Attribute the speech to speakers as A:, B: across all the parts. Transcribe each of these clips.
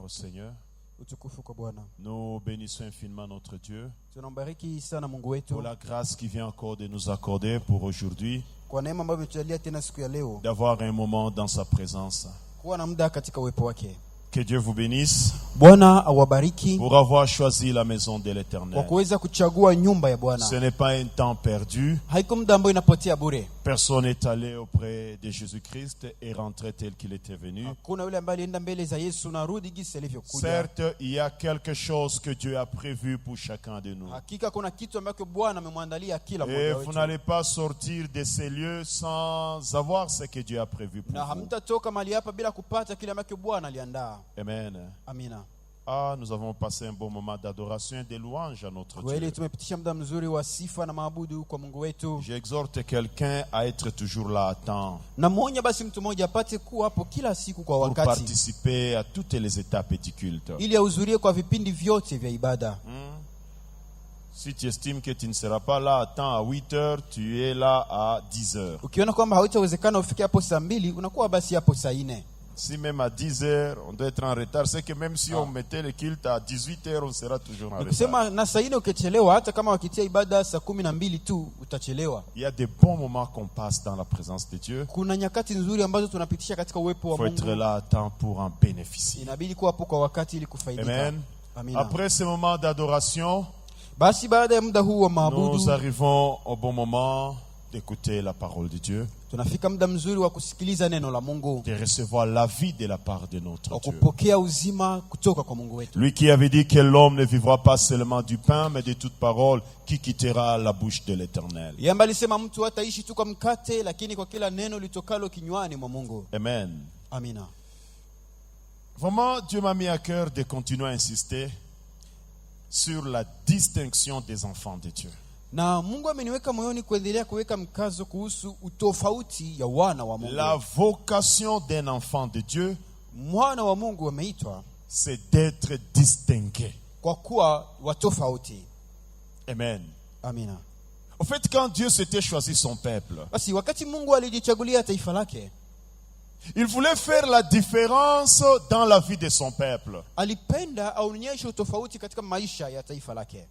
A: au Seigneur.
B: Utukufu kwa Bwana.
A: Nous bénissons infiniment notre Dieu
B: Tunambariki sana Mungu wetu
A: pour la grâce qu'il vient encore de nous accorder pour aujourd'hui,
B: kwa neema ambayo ametujalia tena siku ya leo
A: d'avoir un moment dans sa présence.
B: kuwa na muda katika uwepo wake.
A: Que Dieu vous bénisse
B: Bwana awabariki
A: pour avoir choisi la maison de
B: kwa
A: l'Éternel.
B: kuweza kuchagua nyumba ya Bwana.
A: Ce n'est pas un temps perdu.
B: Haiko muda ambao inapotea bure.
A: Personne n'est allé auprès de Jésus-Christ et rentré tel qu'il était venu.
B: Hakuna yule ambaye alienda mbele za Yesu na rudi gisi alivyokuja.
A: Certes, il y a quelque chose que Dieu a prévu pour chacun de nous.
B: Hakika kuna kitu ambacho Bwana amemwandalia kila
A: Et
B: mmoja
A: vous
B: wetu.
A: n'allez pas sortir de ces lieux sans avoir ce que Dieu a prévu pour
B: Na
A: vous.
B: hamtatoka mahali hapa bila kupata kile ambacho Bwana aliandaa.
A: Amen.
B: Amina.
A: Ah, nous avons passé un bon moment d'adoration et de louange à notre
B: Kweli
A: Dieu.
B: tumepitisha muda mzuri wa sifa na maabudu kwa Mungu wetu.
A: J'exhorte quelqu'un à être toujours là à temps
B: Na mmoja basi mtu mmoja apate kuwa hapo kila siku kwa
A: pour
B: wakati
A: participer à toutes les étapes du culte.
B: ili ahudhurie kwa vipindi vyote vya ibada.
A: Si tu estimes que tu ne seras pas là à temps à 8 heures, tu es là à 10 heures.
B: Ukiona kwamba hautawezekana ufike hapo saa 2, unakuwa basi hapo saa 4.
A: Si même à 10 heures, on doit être en retard, c'est que même si on mettait le culte à 18 heures, on sera toujours en retard.
B: Nikusema na saa 4 ukichelewa, hata kama wakitia ibada saa 12 tu utachelewa.
A: Il y a des bons moments qu'on passe dans la présence de Dieu.
B: Kuna nyakati nzuri ambazo tunapitisha katika uwepo
A: Il
B: wa
A: faut être
B: Mungu.
A: là à temps pour en bénéficier.
B: Inabidi kuwa hapo kwa wakati ili kufaidika.
A: Amen.
B: Amina.
A: Après ce moment d'adoration,
B: Basi baada ya muda huu wa
A: nous
B: maabudu
A: arrivons au bon moment d'écouter la parole de Dieu,
B: tunafika muda mzuri wa kusikiliza neno la Mungu,
A: de recevoir la vie de la part de notre
B: wa
A: Dieu.
B: kupokea uzima kutoka kwa Mungu wetu.
A: Lui qui avait dit que l'homme ne vivra pas seulement du pain, mais de toute parole qui quittera la bouche de l'Éternel.
B: Yeye ambaye alisema mtu hataishi tu kwa mkate, lakini kwa kila neno litokalo kinywani mwa Mungu.
A: Amen.
B: Amina.
A: Vraiment, Dieu m'a mis à cœur de continuer à insister sur la distinction des enfants de Dieu.
B: Na Mungu ameniweka moyoni kuendelea kuweka mkazo kuhusu utofauti ya wana wa Mungu.
A: La vocation d'un enfant de Dieu,
B: Mwana wa Mungu ameitwa
A: c'est d'être distingué.
B: kwa kuwa watofauti.
A: Amen.
B: Amina.
A: En fait, quand Dieu s'était choisi son peuple,
B: Basi wakati Mungu alijichagulia taifa lake,
A: il voulait faire la différence dans la vie de son peuple
B: alipenda aonyeshe utofauti katika maisha ya taifa lake,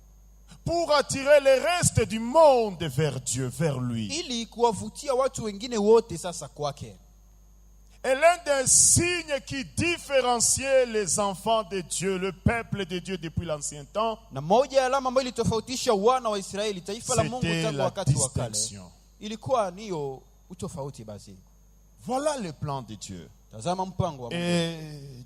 A: pour attirer le reste du monde vers Dieu, vers lui.
B: ili kuwavutia watu wengine wote sasa kwake.
A: Et l'un des signes qui différenciait les enfants de Dieu, le peuple de Dieu depuis l'ancien temps,
B: Na moja ya alama ambayo ilitofautisha wana wa Israeli, taifa la Mungu
A: c'était
B: tangu
A: la
B: wakati wa kale,
A: distinction.
B: ilikuwa niyo utofauti. Basi
A: Voilà le plan de Dieu.
B: tazama mpango wa Mungu.
A: Et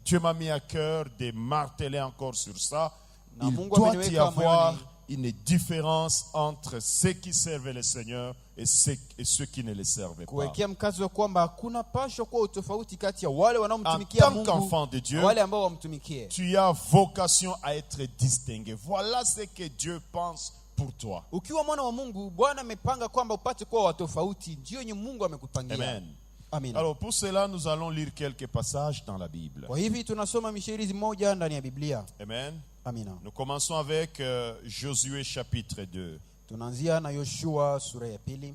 A: Dieu m'a mis à cœur de marteler encore sur ça.
B: Na
A: Il
B: Mungu
A: doit
B: ameniweka
A: y avoir
B: moyoni
A: une différence entre ceux qui servent le Seigneur et ceux qui ne le servent pas.
B: kuwekea mkazo wa kwamba hakuna pasho kuwa utofauti kati ya wale
A: En
B: wanaomtumikia
A: tant
B: Mungu
A: qu'enfant de Dieu,
B: na wale ambao wamtumikie.
A: tu as vocation à être distingué. Voilà ce que Dieu pense pour toi.
B: Ukiwa mwana wa Mungu, Bwana amepanga kwamba upate kuwa watofauti, ndio yenye Mungu amekupangia.
A: Amen.
B: Amina.
A: Alors pour cela, nous allons lire quelques passages dans la Bible.
B: Kwa hivi tunasoma mishirizi moja ndani ya Biblia.
A: Amen.
B: Amina.
A: Nous commençons avec Josué chapitre 2.
B: Tunaanzia na Yoshua sura ya 2.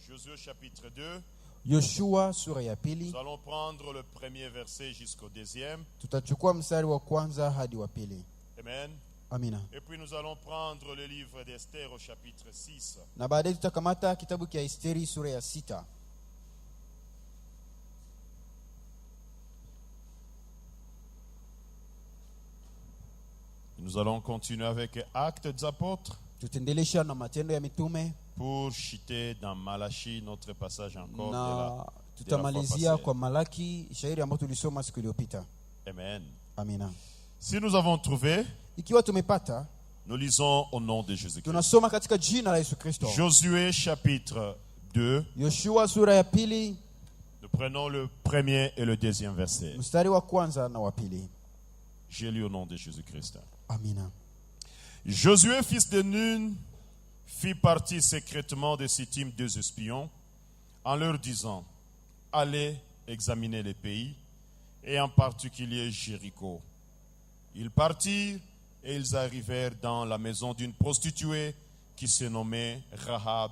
A: Josué chapitre 2.
B: Yoshua sura ya 2.
A: Nous allons prendre le premier verset jusqu'au deuxième.
B: Tutachukua mstari wa kwanza hadi wa 2.
A: Amen.
B: Amina.
A: Et puis nous allons prendre le livre d'Esther au chapitre 6.
B: Na baadaye tutakamata kitabu cha Esteri sura ya 6.
A: Nous allons continuer avec Actes des Apôtres
B: Tutaendelesha na matendo ya mitume
A: pour chuter dans Malachie, notre passage encore
B: na
A: de la fois
B: tutamalizia
A: passée.
B: kwa Malaki, shairi ambayo tulisoma siku iliyopita.
A: Amen.
B: Amina.
A: Si nous avons trouvé,
B: Ikiwa tumepata,
A: nous lisons au nom de Jésus-Christ.
B: tunasoma katika jina la Yesu Kristo.
A: Josué chapitre 2,
B: Yoshua sura ya 2,
A: nous prenons le premier et le deuxième verset.
B: mstari wa kwanza na wa 2.
A: J'ai lu au nom de Jésus-Christ.
B: Amina.
A: Josué, fils de Nun, fit partir secrètement de Sittim 2 espions, en leur disant, allez examiner les pays, et en particulier Jéricho. Ils partirent et ils arrivèrent dans la maison d'une prostituée qui se nommait Rahab,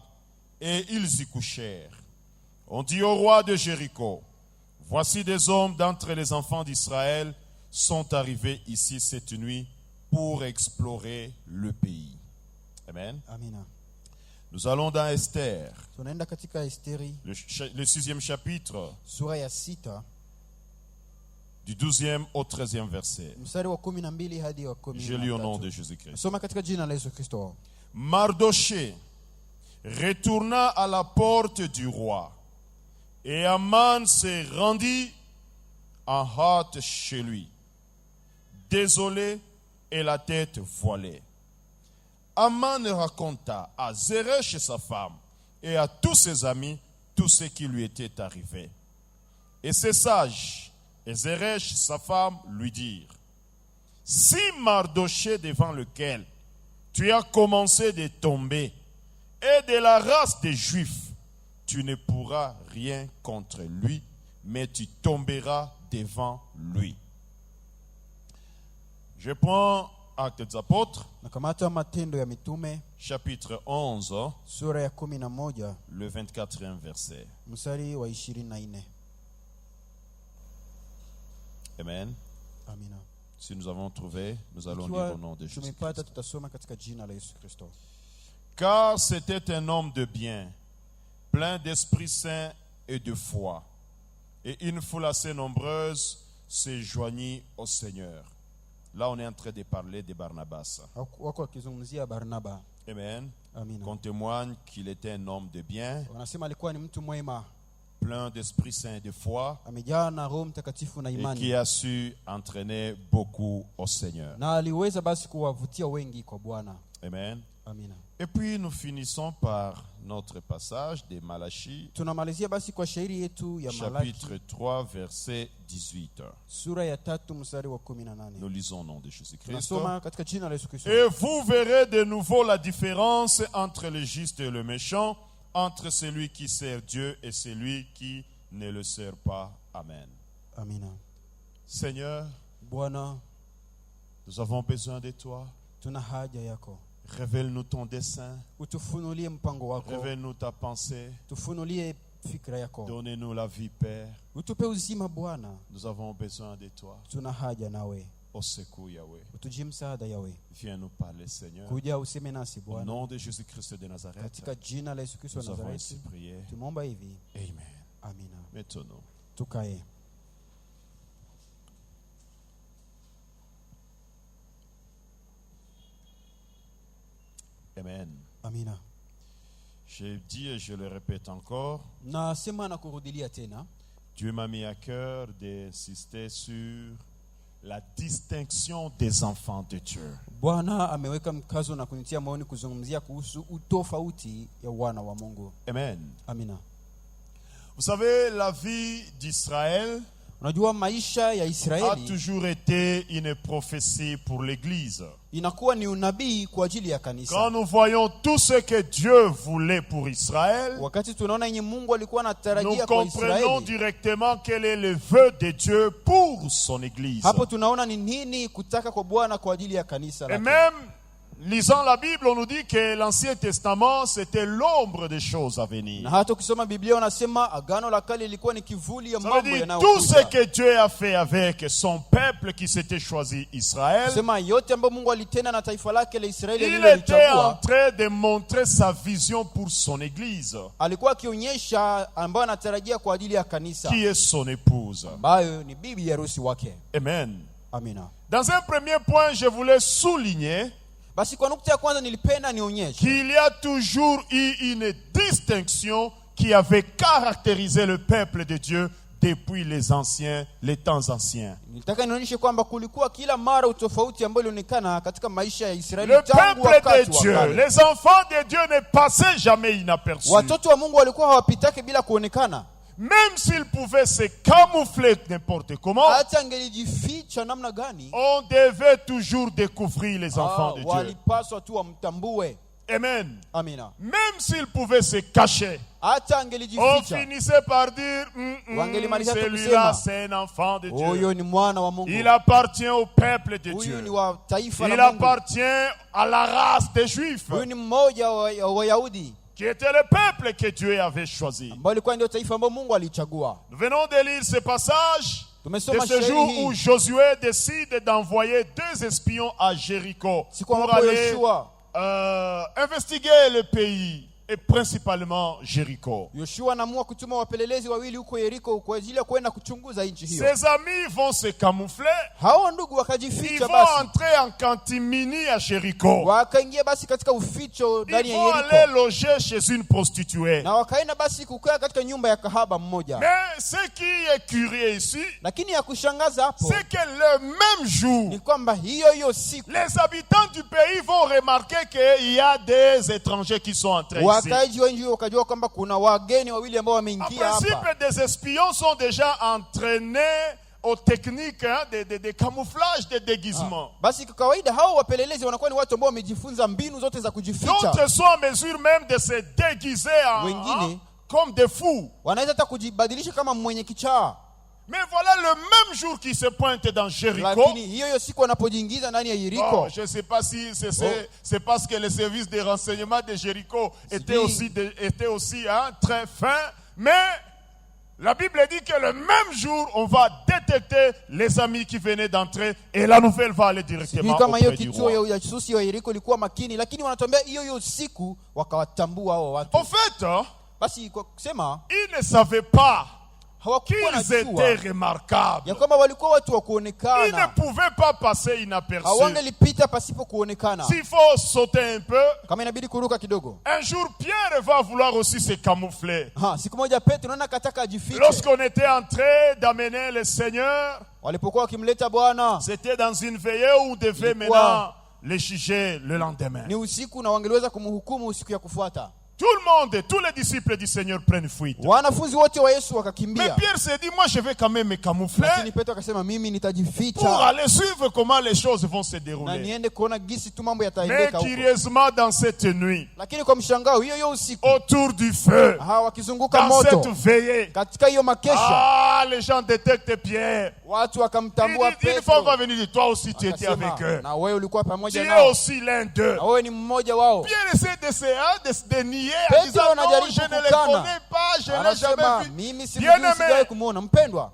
A: et ils y couchèrent. On dit au roi de Jéricho, Voici des hommes d'entre les enfants d'Israël sont arrivés ici cette nuit pour explorer le pays. Amen.
B: Amina.
A: Nous allons dans Esther,
B: Tunaenda katika Esteri
A: le 6e chapitre,
B: sura ya 6
A: du 12e au 13e verset.
B: mstari wa 12 hadi wa
A: Je lis au nom
B: 13.
A: de Jésus-Christ.
B: Soma katika jina la Yesu Kristo.
A: Mardoché retourna à la porte du roi, et Aman se rendit en hâte chez lui, désolé et la tête voilée. Aman raconta à Zeresh sa femme et à tous ses amis tout ce qui lui était arrivé. Et ses sages et Zeresh sa femme lui dirent: si Mardoché devant lequel tu as commencé de tomber et de la race des Juifs, tu ne pourras rien contre lui, mais tu tomberas devant lui. Je prends Actes des Apôtres,
B: Nakamata Matendo ya Mitume
A: chapitre 11,
B: sura ya 11
A: le 24e verset.
B: mstari wa 24.
A: Amen.
B: Amina.
A: Si nous avons trouvé, nous allons lire au nom de
B: Ikiwa tumepata,
A: Jésus.
B: tutasoma katika jina la Yesu Kristo.
A: Car c'était un homme de bien, plein d'Esprit Saint et de foi. Et une foule assez nombreuse se joignit au Seigneur. Là, on est en train de parler de Barnabas.
B: Wako wakizungumzia Barnaba.
A: Amen.
B: Amina.
A: Qu'on témoigne qu'il était un homme de bien,
B: Wanasema alikuwa ni mtu mwema,
A: plein d'Esprit Saint et de foi,
B: amejaa na Roho Mtakatifu na
A: et qui
B: imani,
A: a su entraîner beaucoup au Seigneur.
B: na aliweza basi kuwavutia wengi kwa Bwana.
A: Amen.
B: Amina.
A: Et puis nous finissons par notre passage de Malachie,
B: Tunamalizia basi kwa shairi yetu ya Malaki
A: chapitre 3, verset 18.
B: sura ya 3 mstari wa 18.
A: Nous lisons au nom de Jésus-Christ.
B: Tunasoma katika jina la Yesu Kristo.
A: Et vous verrez de nouveau la différence entre le juste et le méchant, entre celui qui sert Dieu et celui qui ne le sert pas. Amen.
B: Amina.
A: Seigneur,
B: Bwana,
A: nous avons besoin de toi.
B: tuna haja yako.
A: Révèle-nous ton dessein.
B: Utufunulie mpango wako.
A: Révèle-nous ta pensée.
B: Tufunulie fikra yako.
A: Donnez-nous la vie, Père.
B: Utupe uzima Bwana.
A: Nous avons besoin de toi.
B: Tuna haja nawe.
A: Au secours, Yahweh.
B: Utujie msaada yawe.
A: Viens nous parler, Seigneur.
B: Kuja useme nasi
A: Au
B: Bwana.
A: nom de Jésus-Christ de Nazareth,
B: Katika jina la Yesu Kristo wa
A: nous avons ainsi
B: Nazareti.
A: prié.
B: Tumeomba hivi.
A: Amen.
B: Amina.
A: Mettons-nous.
B: Tukae.
A: Amen.
B: Amina.
A: J'ai dit et je le répète encore,
B: Nasema na kurudilia tena.
A: Dieu m'a mis à cœur d'insister sur la distinction des enfants de Dieu.
B: Bwana ameweka mkazo na kunitia moyoni kuzungumzia kuhusu utofauti ya wana wa Mungu.
A: Amen.
B: Amina.
A: Vous savez, la vie d'Israël
B: Unajua maisha ya
A: a
B: Israeli
A: toujours été une prophétie pour l'Église.
B: inakuwa ni unabii kwa ajili ya
A: Quand
B: kanisa.
A: nous voyons tout ce que Dieu voulait pour Israël,
B: Wakati tunaona yenye Mungu alikuwa
A: nous
B: anatarajia kwa
A: comprenons
B: Israeli,
A: directement quel est le vœu de Dieu pour son Église.
B: hapo tunaona ni nini kutaka kwa Bwana kwa ajili ya kanisa
A: Et
B: lake.
A: même, lisant la Bible, on nous dit que l'Ancien Testament, c'était l'ombre des choses à venir.
B: Na hata ukisoma Biblia unasema agano la kale ilikuwa ni kivuli ya
A: Ça veut
B: mambo
A: dire tout
B: yanayokuja.
A: ce que Dieu a fait avec son peuple qui s'était choisi Israël,
B: Sema yote ambayo Mungu alitenda na taifa lake la Israeli
A: il était en
B: alilolichagua,
A: train de montrer sa vision pour son Église,
B: alikuwa akionyesha ambayo anatarajia kwa ajili ya kanisa,
A: qui est son épouse.
B: ambayo ni bibi harusi wake.
A: Amen.
B: Amina.
A: Dans un premier point, je voulais souligner
B: Basi kwa nukta ya kwanza nilipenda nionyeshe
A: qu'il y a toujours eu une distinction qui avait caractérisé le peuple de Dieu depuis les temps anciens.
B: nilitaka nionyeshe kwamba kulikuwa kila mara utofauti ambao ulionekana katika maisha ya Israeli
A: Le
B: tangu
A: peuple
B: wakati
A: de
B: wa
A: Dieu,
B: kale.
A: les enfants de Dieu ne passaient jamais inaperçus.
B: Watoto wa Mungu walikuwa hawapitake bila kuonekana,
A: Même s'ils pouvaient se camoufler n'importe comment,
B: hata angelijificha namna gani,
A: on devait toujours découvrir les enfants de Dieu.
B: walipaswa tu wamtambue.
A: Amen.
B: Amina.
A: Même s'ils pouvaient se cacher,
B: Hata
A: on
B: angelijificha,
A: finissait par dire
B: Wangelimaliza tu
A: celui-là
B: kusema,
A: c'est un enfant de Dieu.
B: huyo ni mwana wa Mungu,
A: Il appartient au peuple de
B: huyu ni
A: Dieu.
B: wa taifa
A: Il
B: la Mungu,
A: appartient à la race des Juifs.
B: huyu ni mmoja wa Wayahudi.
A: qui était le peuple que Dieu avait choisi.
B: ambao ilikuwa ndio taifa ambalo Mungu alichagua.
A: Nous venons de lire ce passage de
B: Tumesoma
A: ce jour
B: shairi
A: où
B: hii
A: Josué décide d'envoyer 2 espions à Jéricho
B: siku
A: pour
B: ambapo
A: aller
B: Yoshua
A: investiguer le pays et principalement Jéricho.
B: anaamua kutuma wapelelezi wawili huko Yeriko kwa ajili ya kwenda kuchunguza nchi hiyo.
A: Ses amis vont se camoufler.
B: Hao ndugu
A: Ils
B: wakajificha
A: vont
B: basi,
A: entrer en catimini à Jéricho.
B: wakaingia basi katika uficho ndani
A: Ils
B: ya
A: vont aller
B: Yeriko,
A: loger chez une prostituée.
B: na wakaenda basi kukaa katika nyumba ya kahaba mmoja.
A: Mais ce qui est curieux ici,
B: Lakini ya kushangaza hapo
A: c'est que le même jour,
B: ni kwamba hiyo siku
A: les habitants du pays vont remarquer qu'il y a des étrangers qui sont entrés ici.
B: wakaji wa nchi hiyo wakajua kwamba kuna wageni wawili ambao
A: En
B: wameingia hapa.
A: principe, des espions sont déjà entraînés aux techniques de camouflage, de déguisement.
B: Basi kwa kawaida hao wapelelezi wanakuwa ni watu ambao wamejifunza mbinu zote za kujificha.
A: D'autres sont en mesure même de se déguiser
B: Wengine
A: comme des fous.
B: wanaweza hata kujibadilisha kama mwenye kichaa.
A: Mais voilà le même jour qui se pointe dans Jéricho.
B: Lakini hiyo siku wanapojiingiza ndani ya Yeriko,
A: Bon, je ne sais pas si c'est parce que les services de renseignement de Jéricho étaient aussi très fins, mais la Bible dit que le même jour, on va détecter les amis qui venaient d'entrer et la nouvelle va aller directement
B: kama hiyo
A: auprès du
B: kituo ya
A: roi.
B: ujasusi wa Yeriko ilikuwa makini, lakini wanatuambia hiyo siku wakawatambua hao watu.
A: En fait,
B: Basi kwa kusema
A: ils ne savaient pas
B: hawakuwa
A: qu'ils
B: na
A: étaient
B: jua
A: remarquables.
B: ya kwamba walikuwa watu wa
A: Ils ne
B: kuonekana,
A: pouvaient pas passer inaperçus.
B: hawangelipita pasipo kuonekana.
A: S'il faut sauter un peu,
B: Kama inabidi kuruka kidogo.
A: un jour Pierre va vouloir aussi se camoufler.
B: Siku moja Petro naona kataka ajifiche.
A: Lorsqu'on était en train d'amener le Seigneur,
B: Walipokuwa wakimleta Bwana
A: c'était dans une veillée où on devait maintenant le juger le lendemain.
B: ni usiku na wangeliweza kumhukumu usiku ya kufuata.
A: Tout le monde, tous les disciples du Seigneur prennent fuite.
B: Wanafunzi wote wa Yesu
A: Mais
B: wakakimbia.
A: Pierre s'est dit, moi je vais quand même me camoufler
B: Lakini Petro akasema mimi
A: pour
B: nitajificha
A: aller suivre comment les choses vont se
B: na
A: dérouler.
B: niende kuona gisi tu mambo
A: Mais
B: yataendeka huko.
A: curieusement, dans cette nuit,
B: Lakini kwa mshangao hiyo usiku
A: autour du feu,
B: wakizunguka
A: dans
B: moto
A: cette veillée,
B: katika hiyo makesha,
A: les gens détectent Pierre.
B: watu
A: Ils
B: wakamtambua
A: disent, une fois on va
B: Petro.
A: venir dire, toi aussi tu étais avec
B: Akasema,
A: eux.
B: na wewe ulikuwa
A: Tu
B: pamoja
A: es
B: nao,
A: aussi l'un d'eux.
B: na wewe ni mmoja wao.
A: Pierre essaie de nier en
B: Petro
A: disant non,
B: anajaribu
A: je ne les
B: kukana.
A: connais pas, je n'ai
B: Anasema
A: jamais vu.
B: mimi
A: Bien
B: simjui, sijawahi
A: aimé,
B: kumuona. Mpendwa,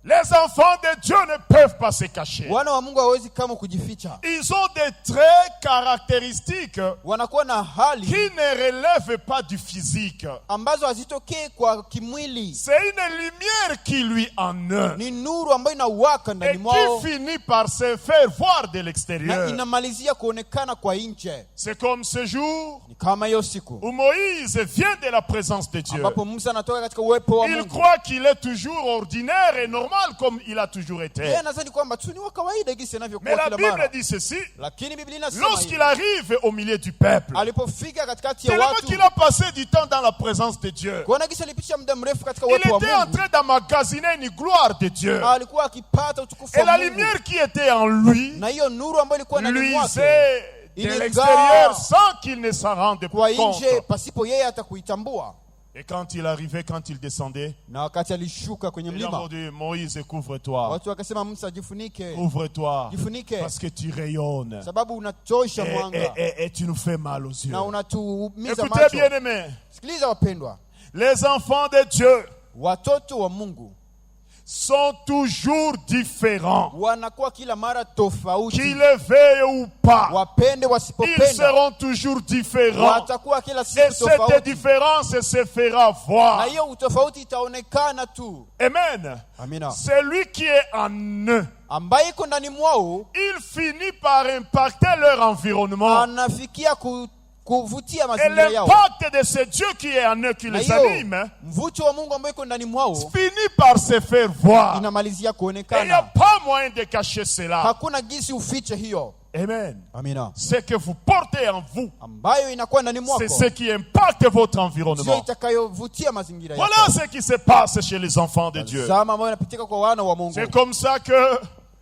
A: les enfants de Dieu ne peuvent pas se cacher.
B: wana wa Mungu hawezi kama kujificha.
A: Ils ont des traits caractéristiques
B: Wanakuwa na hali
A: qui ne relèvent pas du physique.
B: ambazo hazitokei kwa kimwili.
A: C'est une lumière qui lui en eux
B: Ni nuru ambayo inawaka
A: et
B: ndani mwao
A: qui finit par se faire voir de
B: na
A: l'extérieur.
B: inamalizia kuonekana kwa nje.
A: C'est comme ce jour
B: Ni kama hiyo siku
A: où Moïse vient de la présence de Dieu.
B: ambapo Musa anatoka katika uwepo wa
A: Il
B: Mungu.
A: croit qu'il est toujours ordinaire et normal comme il a toujours été.
B: Yeye anadhani kwamba tu ni wa kawaida gisi
A: Mais
B: inavyokuwa
A: la
B: kila
A: Bible
B: mara.
A: dit ceci.
B: Lakini Biblia inasema
A: Lorsqu'il
B: hivi,
A: arrive au milieu du peuple,
B: alipofika katikati ya
A: tellement
B: watu,
A: qu'il a passé du temps dans la présence de Dieu,
B: kuona gisi alipitisha muda mrefu katika
A: il
B: uwepo wa
A: était en
B: Mungu,
A: train d'emmagasiner une gloire de Dieu.
B: alikuwa akipata utukufu
A: Et
B: wa
A: la
B: Mungu,
A: lumière qui était en lui
B: na hiyo nuru ambayo ilikuwa ndani mwake
A: luisait de
B: Il est
A: l'extérieur
B: là.
A: sans qu'il ne s'en rende
B: kwa
A: compte.
B: nje pasipo yeye hata kuitambua.
A: Et quand il arrivait, quand il descendait,
B: Na wakati alishuka kwenye
A: les gens
B: mlima,
A: m'ont dit, Moïse, couvre-toi,
B: watu wakasema, Musa, jifunike,
A: couvre-toi,
B: jifunike,
A: parce que tu rayonnes
B: sababu unatosha mwanga
A: et tu nous fais mal aux yeux.
B: na unatuumiza
A: Écoutez bien
B: macho.
A: aimés,
B: Sikiliza wapendwa,
A: les enfants de Dieu
B: watoto wa Mungu
A: sont toujours différents.
B: wanakuwa kila mara tofauti,
A: Qu'ils le veuillent ou pas,
B: wapende
A: ils
B: wasipopenda,
A: seront toujours différents.
B: watakuwa kila
A: Et
B: siku
A: cette
B: tofauti,
A: différence se fera
B: na
A: voir.
B: hiyo utofauti itaonekana tu.
A: Amen.
B: Amina.
A: Celui qui est en eux,
B: Ambaye iko ndani mwao
A: il finit par impacter leur environnement.
B: anafikia kuvutia
A: Et
B: mazingira yao,
A: l'impact de ce Dieu qui est en eux, qui
B: na
A: les
B: hiyo
A: anime,
B: mvuto wa Mungu ambaye iko ndani mwao
A: finit par se faire voir.
B: inamalizia
A: Et il n'y a
B: kuonekana.
A: pas moyen de cacher cela.
B: Hakuna gisi ufiche hiyo.
A: Amen.
B: Amina.
A: Ce que vous portez en vous,
B: Ambayo inakuwa ndani mwako
A: c'est ce qui impacte votre
B: sio
A: environnement.
B: itakayovutia mazingira yako.
A: Voilà ce qui se passe chez les enfants de Dieu.
B: Zama ambayo inapitika kwa wana wa Mungu.
A: C'est comme ça que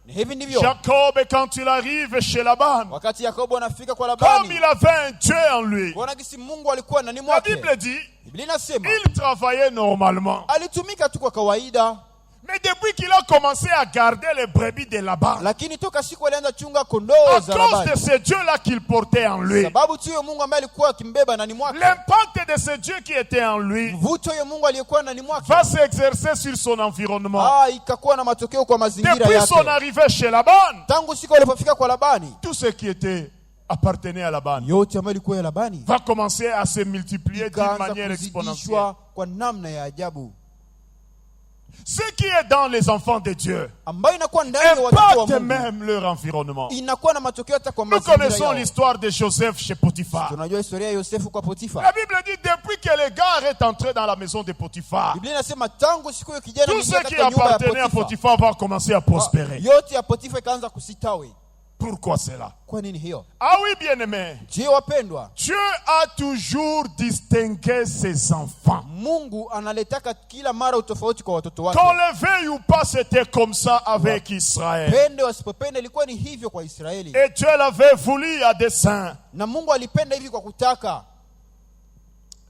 B: Ni hivi ndivyo
A: Jacob, quand il arrive chez Laban,
B: wakati Yakobo anafika kwa
A: comme
B: Labani,
A: il avait un Dieu en lui,
B: kuona gisi Mungu alikuwa ndani
A: la
B: mwake.
A: Bible dit,
B: Biblia inasema
A: il travaillait normalement.
B: alitumika tu kwa kawaida,
A: Mais depuis qu'il a commencé à garder les brebis de Laban,
B: lakini toka siku alianza chunga kondoo
A: à
B: za
A: cause de
B: Labani,
A: ce Dieu-là qu'il portait en lui,
B: sababu tu huyo Mungu ambaye alikuwa akimbeba ndani mwake,
A: l'impact de ce Dieu qui était en lui
B: mvuto huyo Mungu aliyekuwa ndani mwake
A: va s'exercer sur son environnement.
B: ikakuwa na matokeo kwa mazingira
A: Depuis son
B: yake.
A: arrivée chez Laban,
B: Tangu siku alipofika kwa Labani,
A: tout ce qui était appartenait à Laban
B: yote ambayo ilikuwa ya Labani
A: va commencer à se multiplier d'une
B: ikaanza
A: manière exponentielle.
B: kuzidishwa kwa namna ya ajabu,
A: Ce qui est dans les enfants de Dieu
B: ambayo inakuwa ndani ya watoto wa
A: impacte
B: Mungu,
A: même leur environnement.
B: inakuwa na matokeo hata kwa
A: Nous
B: mazingira
A: connaissons
B: yao.
A: l'histoire de Joseph chez Potiphar.
B: Tunajua historia ya Yosefu kwa
A: La
B: Potifa.
A: Bible dit depuis que le gars est entré dans la maison de Potiphar,
B: Biblia inasema tangu siku hiyo kijana
A: tout
B: aliingia
A: ce qui
B: katika nyumba ya
A: appartenait à
B: Potifa,
A: Potiphar va commencer à prospérer.
B: yote ya Potifa ikaanza kusitawi.
A: Pourquoi cela?
B: Kwa nini hiyo?
A: Ah oui, bien-aimé,
B: Je, wapendwa,
A: Dieu a toujours distingué ses enfants.
B: Mungu analetaka kila mara utofauti kwa watoto wake.
A: Qu'on le veuille ou pas, c'était comme ça avec Israël.
B: Pende wasipopende, ilikuwa ni hivyo kwa Israeli.
A: Et Dieu l'avait voulu à dessein.
B: Na Mungu alipenda hivi kwa kutaka.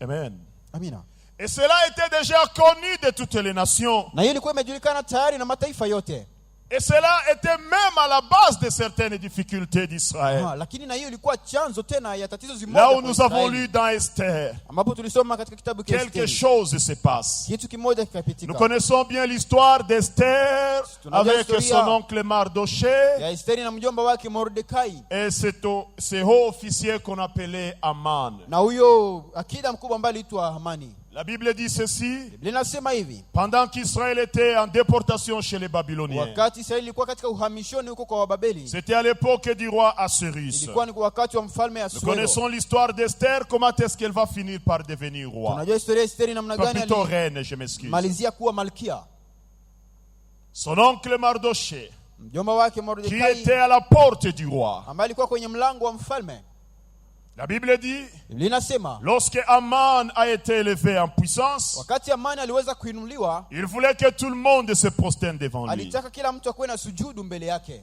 A: Amen.
B: Amina.
A: Et cela était déjà connu de toutes les nations.
B: Na hiyo ilikuwa imejulikana tayari na mataifa yote.
A: Et cela était même à la base de certaines difficultés d'Israël.
B: Lakini na hiyo ilikuwa chanzo tena ya tatizo zimoja.
A: Là où
B: kwa
A: nous avons
B: Israeli.
A: lu dans Esther,
B: Ambapo tulisoma katika kitabu cha
A: quelque
B: Esteri,
A: chose se passe.
B: kitu kimoja
A: Nous
B: kikapitika.
A: connaissons bien l'histoire d'Esther avec son oncle Mardoché
B: Ya Esteri na mjomba wake Mordekai.
A: et ce haut officier qu'on appelait Aman.
B: Na huyo akida mkubwa ambaye aliitwa Hamani.
A: La Bible dit ceci:
B: Biblia inasema hivi,
A: pendant qu'Israël était en déportation chez les Babyloniens,
B: wakati Israeli ilikuwa katika uhamishoni huko kwa Wababeli,
A: c'était à l'époque du roi Assyrus.
B: ilikuwa ni wakati wa mfalme
A: Nous
B: Asuero.
A: connaissons l'histoire d'Esther, comment est-ce qu'elle va finir par devenir roi.
B: Tunajua historia ya Esteri namna
A: Pas
B: gani
A: plutôt reine, je m'excuse.
B: alimalizia kuwa malkia.
A: Son oncle Mardoché,
B: Mjomba wake
A: qui
B: Mordekai
A: était à la porte du roi.
B: ambaye alikuwa kwenye mlango wa mfalme.
A: La Bible dit,
B: Biblia inasema
A: lorsque Aman a été élevé en puissance,
B: wakati Amani aliweza kuinuliwa,
A: il voulait que tout le monde se prosterne devant lui.
B: alitaka kila mtu akuwe na sujudu mbele yake.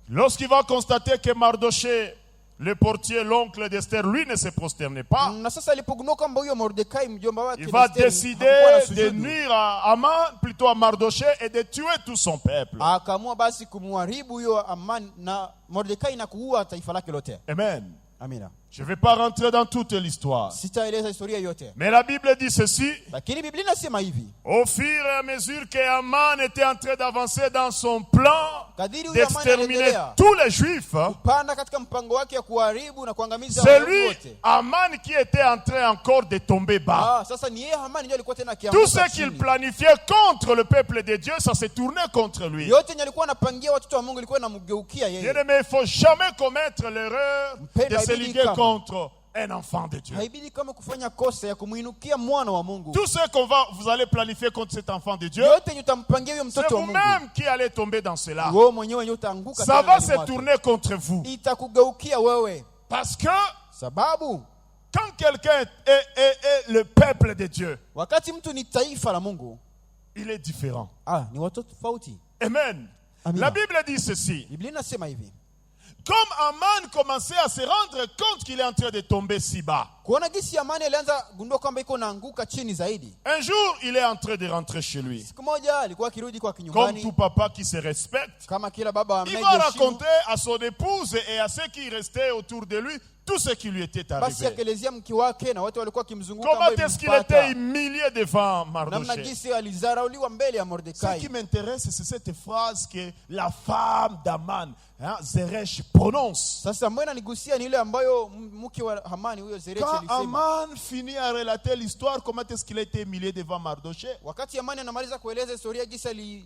A: Lorsqu'il va constater que Mardoché, le portier, l'oncle d'Esther, lui ne se prosternait pas,
B: Na sasa alipogundua kwamba huyo Mordekai mjomba wake
A: il va
B: Esteri
A: décider
B: hakuwa na
A: de
B: sujudu,
A: nuire à Aman, plutôt à Mardoché, et de tuer tout son peuple.
B: akaamua basi kumharibu huyo Amani na Mordekai na kuua taifa lake lote.
A: Amen.
B: Amina.
A: Je ne vais pas rentrer dans toute l'histoire.
B: Sitaeleza historia yote,
A: Mais la Bible dit ceci:
B: lakini Biblia inasema hivi,
A: au fur et à mesure que Aman était en train d'avancer dans son plan
B: kadiri huyo Amani
A: d'exterminer
B: aliendelea
A: tous les Juifs,
B: panda katika mpango wake ya kuharibu na kuangamiza Wayahudi
A: celui,
B: wote.
A: Aman, qui était en train encore de tomber bas,
B: Sasa ni yeye Hamani ndiye alikuwa tena
A: tout
B: akianguka
A: ce qu'il
B: chini.
A: planifiait contre le peuple de Dieu, ça se tournait contre lui.
B: Yote yenye alikuwa anapangia watoto wa Mungu ilikuwa inamgeukia yeye.
A: Bien-aimé, il ne faut jamais commettre l'erreur de se liguer
B: Mpendwa,
A: contre un enfant de Dieu.
B: Haibidi kama kufanya kosa ya kumuinukia mwana wa Mungu.
A: Tout ce vous allez planifier contre cet enfant de Dieu,
B: Yote yenye utampangia huyo
A: c'est
B: mtoto wa Mungu,
A: vous-même qui allez tomber dans cela.
B: wewe mwenyewe wenyewe utaanguka
A: Ça
B: tena
A: va
B: ndani
A: se
B: mwake.
A: tourner contre vous.
B: Itakugeukia wewe,
A: Parce que
B: sababu
A: quand quelqu'un est le peuple de Dieu,
B: wakati mtu ni taifa la Mungu,
A: il est différent.
B: ni watoto tofauti.
A: Amen.
B: Amina.
A: La Bible dit ceci:
B: Biblia inasema hivi,
A: comme Aman commençait à se rendre compte qu'il est en train de tomber si bas,
B: kuona gisi Amani alianza gundua kwamba iko naanguka chini zaidi.
A: un jour il est en train de rentrer chez lui.
B: Siku moja alikuwa akirudi kwa
A: Comme
B: kinyumbani,
A: tout papa qui se respecte,
B: kama kila baba
A: il va
B: anayeheshimu,
A: raconter à son épouse et à ceux qui restaient autour de lui tout ce qui lui était
B: basi
A: arrivé.
B: akaelezea mke wake na watu walikuwa wakimzunguka
A: Comment
B: ambao
A: est-ce qu'il
B: imempata.
A: était humilié devant
B: Namna
A: Mardoché.
B: gisi alizarauliwa mbele ya
A: Ce qui
B: Mordekai.
A: m'intéresse, c'est cette phrase que la femme d'Aman, Zeresh, prononce.
B: Sasa mbona nigusia ni ile ambayo mke wa Hamani huyo Zerechi
A: Quand
B: alisema.
A: Aman finit à relater l'histoire, comment est-ce qu'il a été humilié devant Mardoché,
B: Wakati Hamani anamaliza kueleza historia gisi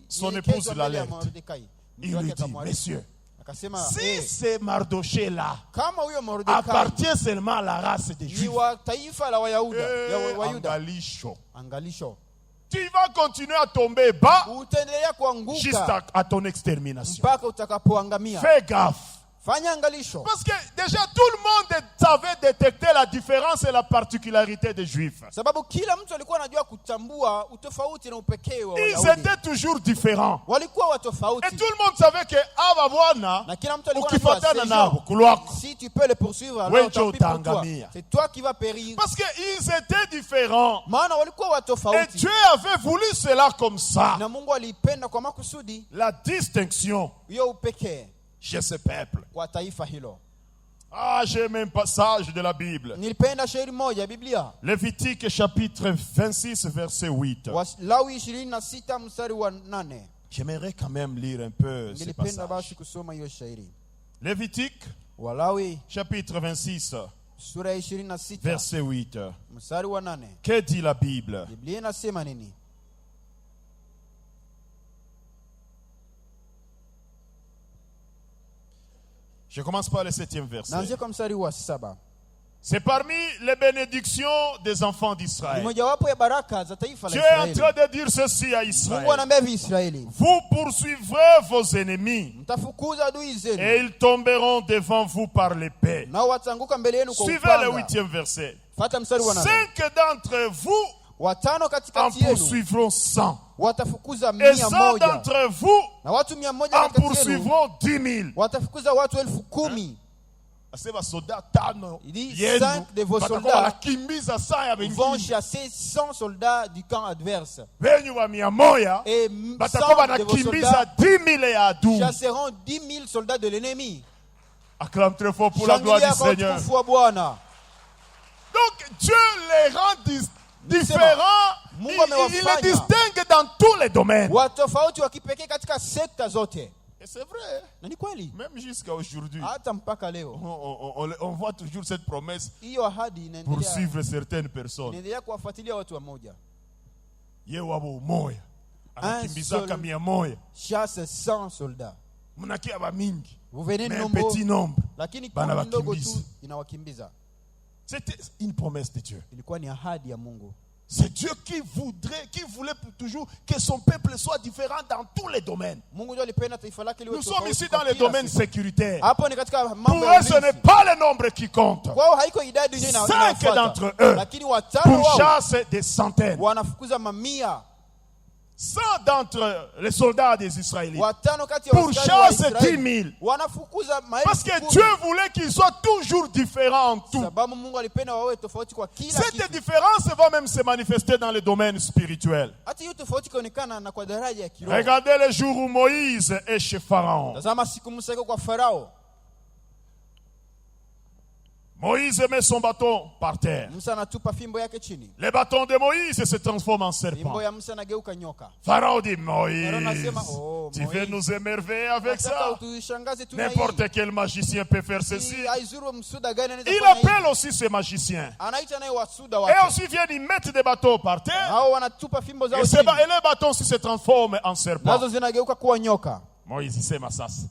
A: Son
B: alielekezwa
A: épouse
B: mbele ya
A: l'alerte.
B: Mordekai,
A: il lui dit: Messieurs,
B: akasema
A: si ce Mardoché-là
B: kama huyo Mordekai
A: appartient seulement à la race des
B: ni
A: Juifs,
B: wa taifa la Wayahudi, ya Wayuda,
A: angalisho,
B: angalisho,
A: tu vas continuer à tomber bas
B: utaendelea
A: juste
B: kuanguka
A: à ton extermination.
B: mpaka utakapoangamia.
A: Fais gaffe.
B: fanya angalisho,
A: Parce que déjà tout le monde savait détecter la différence et la particularité des Juifs.
B: sababu kila mtu alikuwa anajua kutambua utofauti na upekee wa
A: Ils
B: Wayahudi.
A: étaient toujours différents.
B: Walikuwa
A: Et
B: watofauti
A: tout le monde savait que aba bwana
B: na kila mtu alikuwa anajua
A: ukifuatana
B: ces
A: nabo
B: gens,
A: kulwako.
B: si tu peux les poursuivre
A: Wewe
B: alors tant pis pour toi.
A: utaangamia.
B: C'est toi qui vas périr.
A: Parce qu'ils étaient différents.
B: Maana walikuwa
A: Et
B: watofauti
A: Dieu avait voulu cela comme ça.
B: na Mungu alipenda kwa makusudi
A: La distinction
B: hiyo upekee
A: chez ce peuple.
B: kwa taifa hilo.
A: Ah, j'aime un passage de la Bible.
B: Nilipenda shairi moja ya Biblia,
A: Lévitique chapitre 26 verset 8.
B: Lawi 26 mstari wa 8.
A: J'aimerais quand même lire un peu ce
B: Nilipenda
A: passage.
B: basi kusoma hiyo shairi.
A: Lévitique
B: Walawi
A: chapitre 26
B: sura ya 26
A: verset 8.
B: mstari wa 8.
A: Que dit la Bible?
B: Biblia inasema nini?
A: Je commence par le 7e verset.
B: Naanzia kwa mstari wa 7.
A: C'est parmi les bénédictions des enfants
B: Ni
A: d'Israël.
B: mojawapo ya baraka za taifa la
A: Dieu est en
B: Israeli.
A: train de dire ceci à
B: Mungu
A: Israël.
B: anaambia hivi Israeli,
A: Vous poursuivrez vos ennemis
B: mtafukuza adui
A: et
B: zenu
A: ils tomberont devant vous par l'épée.
B: nao watanguka mbele yenu kwa
A: Suivez le
B: upanga.
A: 8e verset.
B: Fata mstari wa 8.
A: 5 d'entre vous
B: Watano
A: en
B: katikati yenu
A: poursuivront 100.
B: watafukuza
A: Et 100
B: 100
A: d'entre vous
B: na watu 100
A: en
B: katikati yenu
A: poursuivront 10 000.
B: watafukuza watu 10,000.
A: Ase basoda tano
B: Il dit,
A: yenu
B: 5 de vos
A: batakuwa
B: soldats
A: wanakimbiza saa ya
B: Ils vont
A: wengine.
B: chasser 100 soldats du camp adverse.
A: Wenyu wa 100
B: Et
A: batakuwa
B: 100 de vos
A: wanakimbiza
B: soldats
A: 10 000 ya adui.
B: chasseront 10 000 soldats de l'ennemi.
A: Acclame très fort pour la gloire
B: Shangilia
A: du
B: kwa
A: Seigneur.
B: utukufu wa Bwana.
A: Donc Dieu les rend différents.
B: Mungu
A: Il les
B: amewafanya
A: distingue dans tous les domaines.
B: watofauti wa kipekee katika sekta zote.
A: Et c'est vrai.
B: Na ni kweli
A: Même jusqu'à aujourd'hui,
B: hata mpaka leo
A: on voit toujours cette promesse
B: hiyo ahadi
A: pour
B: inaendelea
A: suivre certaines personnes.
B: inaendelea kuwafuatilia watu wa moja.
A: Ye wabo umoya anakimbizaka 100
B: Chasse 100 soldats.
A: mnakia ba mingi
B: Vous venez
A: mais un
B: nombreux,
A: petit nombre
B: lakini
A: bana
B: kundi ndogo
A: wakimbiza.
B: tu inawakimbiza.
A: C'était une promesse de Dieu.
B: Ilikuwa ni ahadi ya Mungu.
A: C'est Dieu qui voulait toujours que son peuple soit différent dans tous les domaines.
B: Mungu ndiye alipenda taifa lake liwe
A: Nous sommes
B: tofauti
A: ici
B: kwa
A: dans les
B: kila
A: domaines
B: siku.
A: sécuritaires.
B: Hapo ni katika mambo
A: Pour
B: ya
A: eux, ce n'est
B: ulinzi.
A: pas le nombre qui compte.
B: Kwao haiko idadi ndio
A: 5 d'entre eux
B: lakini watano
A: pour
B: wao
A: chasse des centaines.
B: wanafukuza mamia.
A: 100 d'entre les soldats des Israélites.
B: Watano kati ya
A: Pour
B: askari wa
A: chasse
B: Israeli
A: 10 000.
B: wanafukuza
A: Parce que
B: maelfu
A: Dieu
B: kumi.
A: voulait qu'ils soient toujours différents en tout.
B: Sababu Mungu alipenda wawe tofauti kwa kila
A: Cette
B: kitu.
A: différence va même se manifester dans le domaine spirituel.
B: Hata hiyo tofauti ikaonekana na kwa daraja ya kiroho.
A: Regardez le jour où Moïse est chez Pharaon.
B: Tazama siku Musa iko kwa Farao.
A: Moïse met son bâton par terre.
B: Musa anatupa fimbo yake chini.
A: Le bâton de Moïse se transforme en serpent.
B: Fimbo ya Musa inageuka nyoka.
A: Pharaon dit,
B: Pharaon
A: Moïse,
B: anasema, oh,
A: tu veux
B: Moïse,
A: nous émerveiller avec
B: nataka
A: ça?
B: utushangaze tu na hii.
A: N'importe quel magicien peut faire ceci.
B: Hii haizuru msuda gani anaweza
A: Il
B: kufanya hivi?
A: appelle aussi ces magiciens.
B: Anaita naye wasuda
A: Et
B: wake.
A: aussi viennent, ils mettent des bâtons par terre.
B: Hao wanatupa fimbo zao
A: Et,
B: chini.
A: et les bâtons aussi se transforment en serpent.
B: Nazo zinageuka kuwa nyoka.
A: Moïse, il sait ma sas.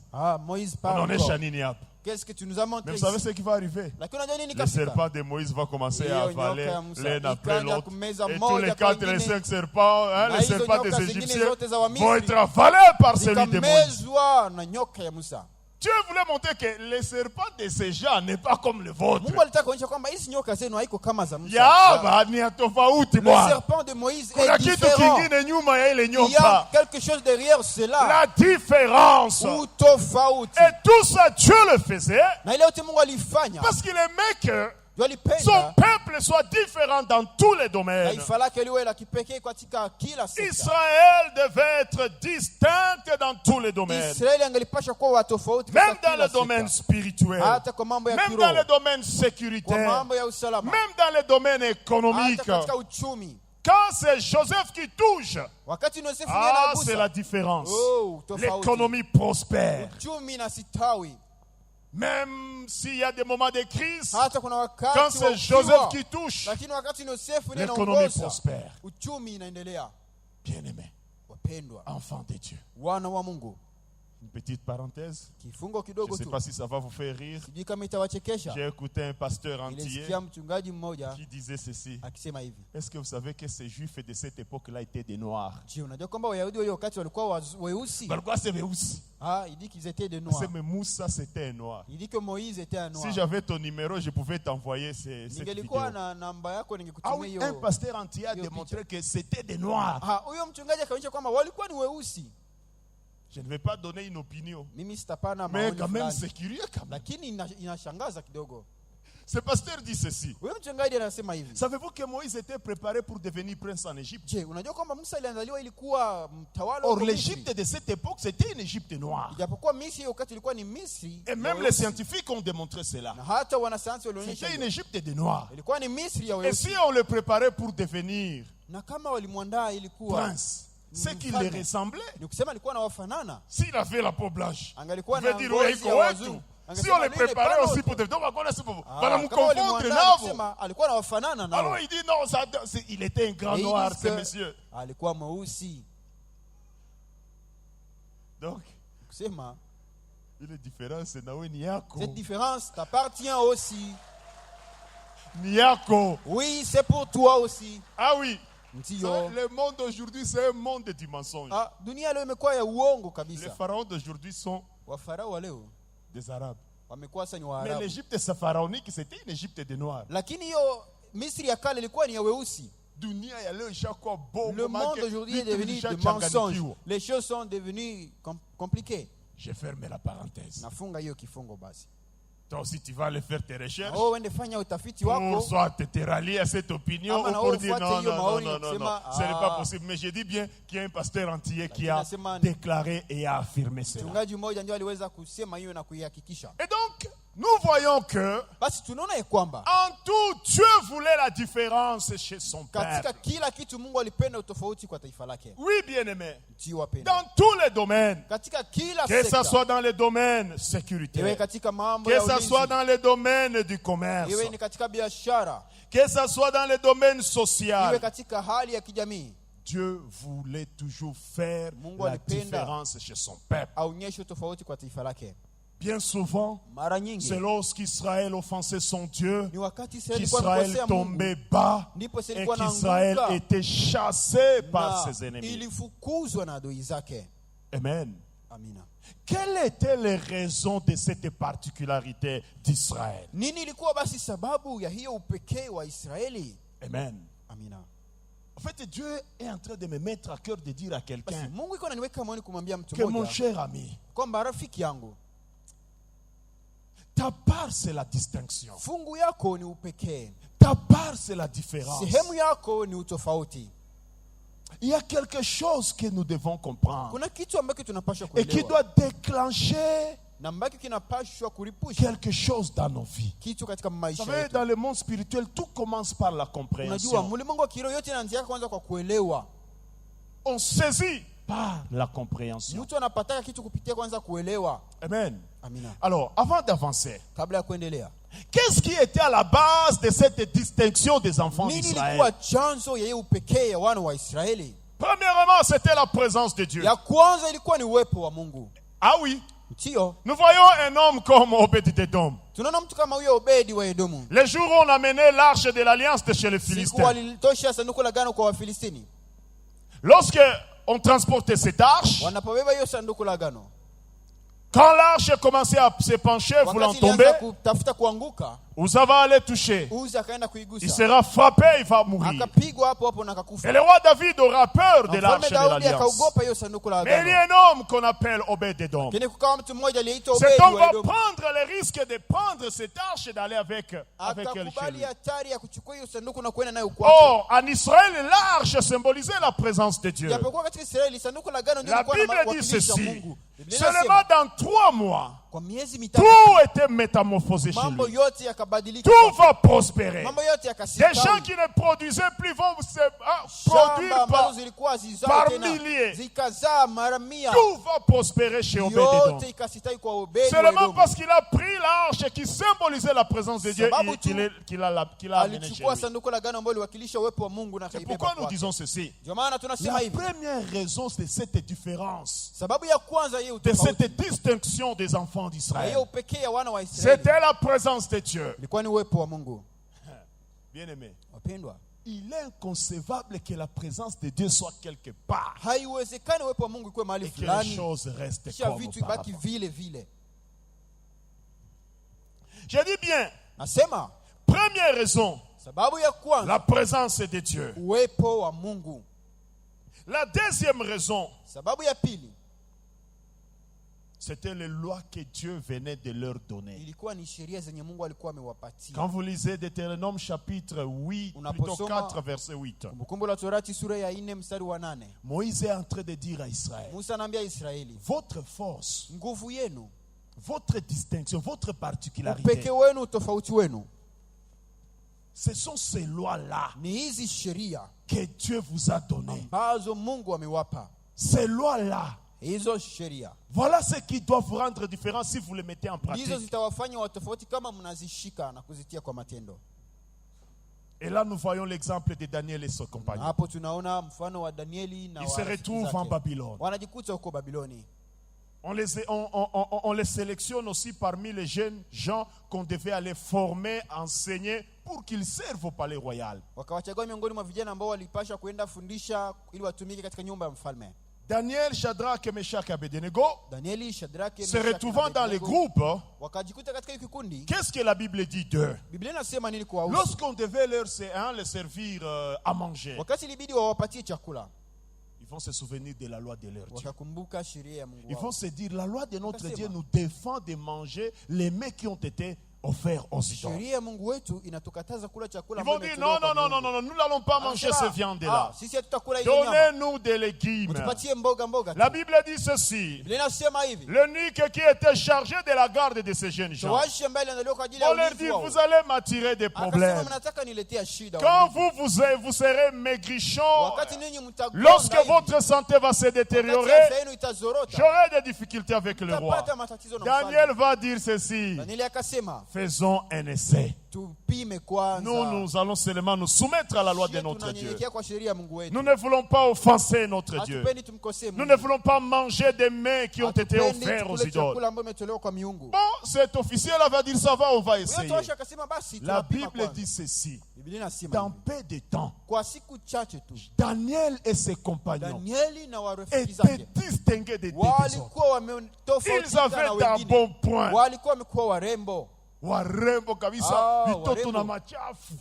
B: Moïse
A: On
B: parle
A: en est
B: encore.
A: chanini hapa.
B: Qu'est-ce que tu nous as
A: Mais
B: montré
A: vous savez
B: ici?
A: ce qui va arriver?
B: Lakini unajua nini
A: Le
B: kafika?
A: serpent de Moïse va commencer à
B: Hiyo nyoka
A: avaler
B: ya Musa
A: l'un après
B: ikaanza
A: l'autre.
B: kumeza
A: Et tous
B: moja
A: les
B: kwa
A: 4 et les
B: ingine.
A: 5 serpents,
B: Na
A: les
B: hizo
A: serpents des
B: nyoka zingine
A: Égyptiens
B: zote za Wamisri
A: vont être avalés par celui de Moïse.
B: zikamezwa na nyoka ya Musa.
A: Dieu voulait montrer que les serpents de ces gens n'est pas comme le vôtre.
B: Mungu alitaka kuonyesha kwamba hizi nyoka zenu haiko kama za Musa.
A: Yaba ni tofauti
B: Le
A: bwana.
B: serpent de Moïse
A: Kuna
B: est
A: kitu
B: différent.
A: kingine nyuma ya ile
B: Il y a
A: nyoka.
B: quelque chose derrière cela.
A: La différence.
B: Utofauti.
A: Et tout ça, Dieu le faisait
B: Na ile yote Mungu alifanya.
A: parce qu'il aimait que
B: Ndio
A: son
B: alipenda
A: peuple soit différent dans tous les domaines.
B: taifa lake liwe la kipekee katika kila sekta.
A: Israël devait être distinct dans tous les domaines.
B: Israeli angelipasha kuwa watofauti
A: Même
B: katika
A: dans
B: kila
A: le domaine
B: sekta.
A: spirituel.
B: Hata kwa mambo ya
A: Même dans le
B: kiroho,
A: domaine
B: kwa
A: sécuritaire.
B: mambo ya usalama,
A: Même dans le domaine
B: hata
A: économique.
B: katika uchumi.
A: Quand c'est Joseph qui touche,
B: Wakati Yosefu
A: ah, c'est la
B: anagusa,
A: différence.
B: oh, tofauti.
A: L'économie prospère.
B: Uchumi na sitawi.
A: Même s'il y a des moments de crise,
B: Hata kuna wakati
A: quand
B: wa
A: c'est
B: ukiwa,
A: Joseph qui touche,
B: lakini wakati Yosefu ndiye
A: l'économie
B: anaongoza,
A: prospère.
B: uchumi inaendelea.
A: Bien-aimé,
B: Wapendwa,
A: enfant de Dieu,
B: wana wa Mungu,
A: Une petite parenthèse.
B: Kifungo
A: Je
B: kidogo
A: ne sais
B: tu.
A: pas si ça va vous faire rire.
B: Sijui kama itawachekesha.
A: J'ai écouté un pasteur entier
B: Nilisikia mchungaji mmoja
A: qui disait ceci.
B: akisema hivi.
A: Est-ce que vous savez que ces juifs de cette époque-là étaient des noirs?
B: Je, unajua kwamba Wayahudi wa hiyo wakati walikuwa weusi?
A: Pourquoi c'est weusi?
B: Ah, il dit qu'ils étaient des
A: C'est
B: noirs.
A: mais Moussa, c'était un noir.
B: Il dit que Moïse était un noir.
A: Si j'avais ton numéro, je pouvais t'envoyer cette vidéo.
B: Ningelikuwa na namba yako
A: Ah
B: ningekutumia
A: oui,
B: hiyo.
A: un pasteur entier a
B: Yo,
A: démontré que c'était des noirs.
B: Ah, huyo mchungaji akaonyesha kwamba walikuwa ni weusi.
A: Je ne vais pas donner une opinion.
B: Mimi sitapana
A: Mais
B: maoni
A: quand même,
B: fulani.
A: c'est curieux quand même.
B: Lakini inashangaza kidogo.
A: Ce pasteur dit ceci.
B: Huyo mchungaji anasema hivi.
A: Savez-vous que Moïse était préparé pour devenir prince en Égypte?
B: Je, unajua kwamba Musa aliandaliwa ili kuwa mtawala
A: Or,
B: wa
A: l'Égypte de cette époque, c'était une Égypte noire.
B: Ijapokuwa Misri hiyo wakati ilikuwa ni Misri.
A: Et même les scientifiques ont démontré cela.
B: Na hata wanasayansi walionyesha
A: C'était une
B: hiyo.
A: Égypte de noirs.
B: Ilikuwa ni Misri ya
A: Et
B: weusi.
A: si on le préparait pour devenir
B: Na kama walimwandaa ili kuwa
A: prince, c'est qu'il les ressemblait.
B: ni kusema alikuwa na wafanana.
A: S'il avait la peau blanche,
B: Angalikuwa
A: on veut
B: na
A: dire,
B: ngozi
A: oui,
B: ya
A: iko wetu.
B: wazungu.
A: Si on le préparait aussi pour
B: devenir
A: devenir, donc on connaît ce pauvre.
B: Ah,
A: Voilà, nous
B: kama
A: confondre
B: walimwandaa
A: navo.
B: kusema alikuwa na wafanana nao.
A: Alors il dit non, il était un grand
B: Et ils
A: noir,
B: disent
A: ce
B: que
A: monsieur.
B: alikuwa mweusi.
A: Donc,
B: Kusema
A: il est différent, c'est Nawe Niako.
B: cette différence t'appartient aussi.
A: Niako.
B: Oui, c'est pour toi aussi.
A: Ah oui.
B: Ndio.
A: Le monde d'aujourd'hui, c'est un monde du mensonge.
B: Ah, dunia leo imekuwa ya uongo
A: Les
B: kabisa.
A: pharaons d'aujourd'hui sont
B: Wafarao wa leo
A: des Arabes.
B: wamekuwa sasa ni
A: Mais
B: Waarabu.
A: l'Égypte pharaonique, c'était une Égypte des Noirs.
B: Lakini hiyo Misri ya kale ilikuwa ni ya weusi.
A: Dunia ya leo ishakuwa bovu,
B: Le monde
A: manake
B: aujourd'hui est
A: vitu
B: devenu de
A: vilishachanganyikiwa.
B: mensonges. Les choses sont devenues compliquées.
A: Je ferme la parenthèse.
B: Nafunga hiyo kifungo basi.
A: Toi aussi, tu vas aller faire tes recherches.
B: Oh, wende fanya utafiti
A: Pour
B: wako.
A: soit te rallier à cette opinion
B: Ama
A: ou
B: na
A: pour
B: wewe
A: dire
B: ufuate
A: non,
B: hiyo
A: non, non,
B: maoni
A: non,
B: na
A: non,
B: kusema,
A: ce n'est pas
B: ah.
A: possible. Mais je dis bien qu'il y a un pasteur entier qui
B: Lakini
A: a
B: nasema
A: déclaré et a affirmé cela.
B: mchungaji mmoja ndio aliweza kusema hiyo na kuihakikisha.
A: Et donc, nous voyons que
B: Basi tunaona ya kwamba
A: en tout, Dieu voulait la différence chez son
B: katika
A: peuple.
B: kila kitu Mungu alipenda utofauti kwa taifa lake.
A: Oui, bien-aimé.
B: Ndio wapenda.
A: Dans tous les domaines,
B: Katika kila
A: que ce
B: sekta.
A: soit dans les domaines
B: Iwe
A: sécuritaires,
B: katika mambo
A: que
B: ya
A: ce
B: ulinzi.
A: soit dans les domaines du commerce,
B: Iwe ni katika biashara.
A: que ce soit dans les domaines
B: Iwe
A: sociaux,
B: katika hali ya kijamii.
A: Dieu voulait toujours faire
B: Mungu
A: la
B: alipenda
A: différence chez son peuple.
B: aonyeshe utofauti kwa taifa lake.
A: Bien souvent,
B: Mara nyingi
A: c'est lorsqu'Israël offensait son Dieu
B: ni wakati Israeli ilikuwa inakosea
A: qu'Israël
B: Mungu
A: tombait bas
B: ndipo
A: et
B: ilikuwa
A: qu'Israël
B: inaanguka
A: était chassé par
B: na
A: ses ennemis.
B: ilifukuzwa na adui zake.
A: Amen.
B: Amina.
A: Quelles étaient les raisons de cette particularité d'Israël?
B: Nini ilikuwa basi sababu ya hiyo upekee wa Israeli?
A: Amen.
B: Amina.
A: En fait, Dieu est en train de me mettre à cœur de dire à
B: Basi
A: quelqu'un
B: Mungu iko ananiweka moyoni kumwambia mtu
A: que mon
B: mmoja
A: cher ami,
B: kwamba rafiki yangu,
A: ta part c'est la distinction.
B: fungu yako ni upekee,
A: Ta part c'est la différence.
B: sehemu yako ni utofauti.
A: Il y a quelque chose que nous devons comprendre
B: Kuna kitu ambacho tunapaswa
A: et qui
B: kuelewa
A: doit déclencher
B: na ambacho kinapaswa kuripusha
A: quelque chose dans nos vies.
B: kitu katika
A: Vous
B: maisha
A: savez,
B: yetu.
A: dans le monde spirituel, tout commence par la
B: Unajua
A: compréhension.
B: mlimwengu wa kiroho yote inaanzia kwanza kwa kuelewa.
A: On saisit par la compréhension.
B: Mtu anapataka kitu kupitia kwanza kuelewa.
A: Amen.
B: Amina.
A: Alors, avant d'avancer,
B: Kabla ya kuendelea,
A: qu'est-ce qui était à la base de cette distinction des enfants
B: nini
A: d'Israël?
B: ilikuwa chanzo ya hiyo upekee ya wana wa Israeli?
A: Premièrement, c'était la présence de Dieu.
B: Ya kwanza ilikuwa ni uwepo wa Mungu.
A: Ah oui,
B: Ndio.
A: nous voyons un homme comme Obed-Edom.
B: Tunaona mtu kama huyo Obedi wa Edomu.
A: Le jour où on a mené l'arche de l'alliance de chez les
B: Siku
A: Philistins,
B: walitosha sanduku la agano kwa Wafilistini.
A: lorsque on transportait cette arche,
B: Wanapobeba hiyo sanduku la agano,
A: quand l'arche commençait à se pencher, voulant
B: wakati
A: tomber,
B: ilianza kutafuta kuanguka,
A: Uza va aller toucher.
B: Uzi akaenda
A: Il
B: kuigusa,
A: sera frappé, il va mourir.
B: akapigwa hapo hapo na akakufa.
A: Et le roi David aura peur de l'arche
B: Mfalme
A: de
B: Daudi
A: l'alliance.
B: akaogopa hiyo sanduku la
A: Mais il y
B: agano.
A: a un homme qu'on appelle Obed-Edom.
B: Lakini kukawa mtu mmoja aliyeitwa
A: Cet
B: Obedi
A: homme
B: wa
A: va
B: Edomu,
A: prendre le risque de prendre cette arche et d'aller avec elle chez
B: akakubali
A: lui.
B: hatari ya kuchukua hiyo sanduku na kwenda nayo kwake.
A: Or, en Israël, l'arche symbolisait la présence de Dieu.
B: Japokuwa katika Israeli sanduku la agano ndio
A: La
B: lilikuwa
A: Bible dit
B: linawakilisha
A: ceci.
B: Mungu. Biblia
A: Seulement
B: inasema
A: dans 3 mois,
B: kwa miezi mitatu
A: tout était métamorphosé chez
B: mambo
A: lui.
B: yote yakabadilika.
A: Tout va prospérer.
B: Mambo yote
A: Des
B: yakastawi.
A: gens qui ne produisaient plus vont se
B: Shamba
A: produire
B: ambazo zilikuwa hazizai
A: par
B: tena
A: milliers.
B: zikazaa mara 100.
A: Tout va prospérer chez Obed-Edom.
B: Yote ikastawi kwa Obedi
A: Seulement
B: Edomu.
A: parce qu'il a pris l'arche qui symbolisait la présence de Dieu
B: Sababu tu
A: qu'il a amené chez
B: alichukua
A: lui.
B: sanduku la agano ambalo liwakilisha uwepo wa Mungu na
A: C'est
B: akaibeba
A: pourquoi nous
B: kwake.
A: disons ceci.
B: Ndio maana tunasema
A: La
B: hivi.
A: première raison, c'est cette différence,
B: Sababu ya kwanza hiyo
A: de
B: utofauti.
A: cette distinction des enfants
B: Na
A: d'Israël.
B: hiyo upekee ya wana wa Israeli.
A: C'était la présence de Dieu.
B: Ilikuwa ni uwepo wa Mungu.
A: Bien-aimé,
B: Wapendwa,
A: il est inconcevable que la présence de Dieu soit quelque part
B: haiwezekani uwepo wa Mungu ikuwe mahali
A: et que les
B: fulani
A: choses restent
B: kisha
A: comme
B: vitu ibaki
A: auparavant.
B: vile vile.
A: Je dis bien,
B: Nasema
A: première raison,
B: sababu ya kwanza
A: la présence de Dieu.
B: uwepo wa Mungu.
A: La deuxième raison,
B: Sababu ya pili
A: c'était les lois que Dieu venait de leur donner.
B: ilikuwa ni sheria zenye Mungu alikuwa amewapatia.
A: Quand vous lisez Deutéronome chapitre 8, plutôt 4, verset 8,
B: Kumbukumbu la Torati sura ya 4 mstari wa 8.
A: Moïse est en train de dire à Israël,
B: Musa anaambia Israeli,
A: votre force,
B: nguvu yenu,
A: votre distinction, votre
B: upekee
A: particularité,
B: wenu, utofauti wenu
A: ce sont ces lois-là
B: ni hizi sheria
A: que Dieu vous a données.
B: ambazo Mungu amewapa.
A: Ces lois-là,
B: Hizo sheria
A: voilà ce qui doit vous rendre différent si vous les mettez en
B: ndizo
A: pratique.
B: zitawafanya watofauti kama mnazishika na kuzitia kwa matendo.
A: Et là, nous voyons l'exemple de Daniel et ses
B: Na
A: compagnons.
B: hapo tunaona mfano wa Danieli na
A: Ils se
B: warafiki
A: retrouvent en
B: zake.
A: Babylone.
B: Wanajikuta huko Babiloni.
A: On les sélectionne aussi parmi les jeunes gens qu'on devait aller former, enseigner pour qu'ils servent au palais royal.
B: Wakawachagua miongoni mwa vijana ambao walipasha kuenda fundisha ili watumike katika nyumba ya mfalme.
A: Daniel, Shadrach, Meshach et Abednego,
B: Danieli, Shadraki,
A: se
B: Meshaki na
A: retrouvant dans les
B: Abednego,
A: groupes,
B: wakajikuta katika hiyo kikundi.
A: qu'est-ce que la Bible dit d'eux?
B: Biblia inasema nini kuwahusu?
A: Lorsqu'on devait les servir à manger,
B: Wakati ilibidi wawapatie chakula,
A: ils vont se souvenir de la loi de leur Dieu.
B: wakakumbuka sheria ya Mungu
A: Ils
B: wao.
A: vont se dire, la loi de notre
B: Wakasema,
A: Dieu nous défend de manger les mets qui ont été offerts aux idoles.
B: Sheria ya Mungu wetu inatukataza kula chakula
A: Ils vont
B: ambayo
A: dire, non,
B: imetolewa
A: non,
B: kwa
A: non,
B: miungu.
A: non, non, nous n'allons pas manger
B: Anasema,
A: ces viandes-là.
B: sisi hatutakula hizo nyama.
A: Donnez-nous des légumes.
B: Tupatie mboga tu.
A: La Bible dit ceci.
B: Biblia inasema hivi.
A: L'eunuque qui était chargé de la garde de ces jeunes gens,
B: Toashi ambaye aliandaliwa kwa ajili ya
A: on leur
B: ulinzi
A: dit,
B: wao.
A: vous allez m'attirer des
B: Akasema
A: problèmes.
B: mnataka niletea shida.
A: Quand
B: ulinzi.
A: vous serez maigrichons,
B: Wakati ninyi mtagonda
A: lorsque
B: hivi,
A: votre santé va se
B: wakati
A: détériorer,
B: afya yenu itazorota,
A: j'aurai des difficultés avec le roi.
B: mtapata matatizo na
A: Daniel
B: mfalme.
A: va dire ceci.
B: Danieli akasema,
A: Faisons un essai.
B: tupime kwanza.
A: Nous allons seulement nous soumettre à la loi de
B: Sisi
A: notre Dieu.
B: tunanyenyekea kwa sheria ya Mungu wetu.
A: Nous ne voulons pas offenser notre Dieu.
B: Hatupendi tumkosee
A: Nous
B: Mungu.
A: ne voulons pas manger des mets qui ont été
B: Hatupendi
A: offerts aux
B: tukule
A: idoles.
B: chakula ambayo imetolewa kwa miungu.
A: Bon, cet officier-là va dire, ça va, on va
B: Huyo
A: essayer.
B: toashi akasema basi
A: La
B: tunapima
A: Bible
B: kwanza.
A: dit ceci.
B: Biblia inasema
A: Dans
B: hivi,
A: peu de temps,
B: kwa siku chache tu
A: Daniel et ses compagnons
B: Danieli na warafiki
A: étaient
B: zake
A: distingués des autres.
B: walikuwa
A: Ils
B: wametofautiana
A: avaient
B: na
A: un
B: wengine.
A: bon point.
B: Walikuwa wamekuwa warembo,
A: Warembo kabisa,
B: Ah,
A: vitoto
B: warembo.
A: na machafu,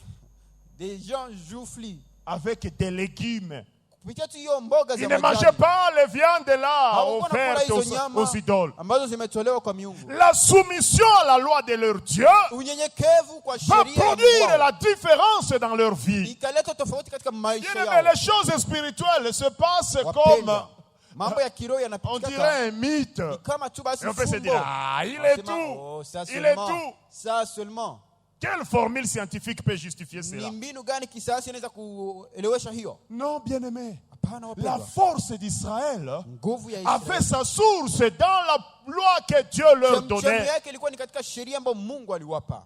B: des gens joufflis.
A: avec des légumes.
B: Kupitia tu hiyo mboga
A: Ils
B: za
A: ne mangeaient
B: majani
A: pas les viandes là
B: hawakuwa nakula
A: offertes
B: hizo nyama
A: aux idoles.
B: ambazo zimetolewa kwa miungu.
A: La soumission à la loi de leur Dieu
B: Unyenyekevu kwa
A: va
B: sheria ya Mungu
A: produire
B: wao
A: la différence dans leur vie.
B: ikaleta tofauti katika maisha
A: Bien-aimés,
B: yao.
A: les choses spirituelles se passent comme,
B: Wapendwa, mambo ya kiroho
A: on
B: yanapitika
A: dirait, un mythe.
B: ni kama tu basi
A: Et on peut se
B: fumbo.
A: dire, ah, il est
B: Wanasema,
A: tout.
B: oh, ça
A: Il est
B: seulement,
A: tout.
B: ça seulement.
A: Quelle formule scientifique peut justifier
B: Ni
A: cela?
B: mbinu gani kisayansi inaweza kuelewesha hiyo?
A: Non, bien-aimés.
B: Hapana
A: La
B: wapendwa.
A: force d'Israël
B: Nguvu ya
A: avait
B: Israeli
A: sa source dans la loi que Dieu leur
B: chemchemi
A: donnait.
B: yake ilikuwa ni katika sheria ambayo Mungu aliwapa.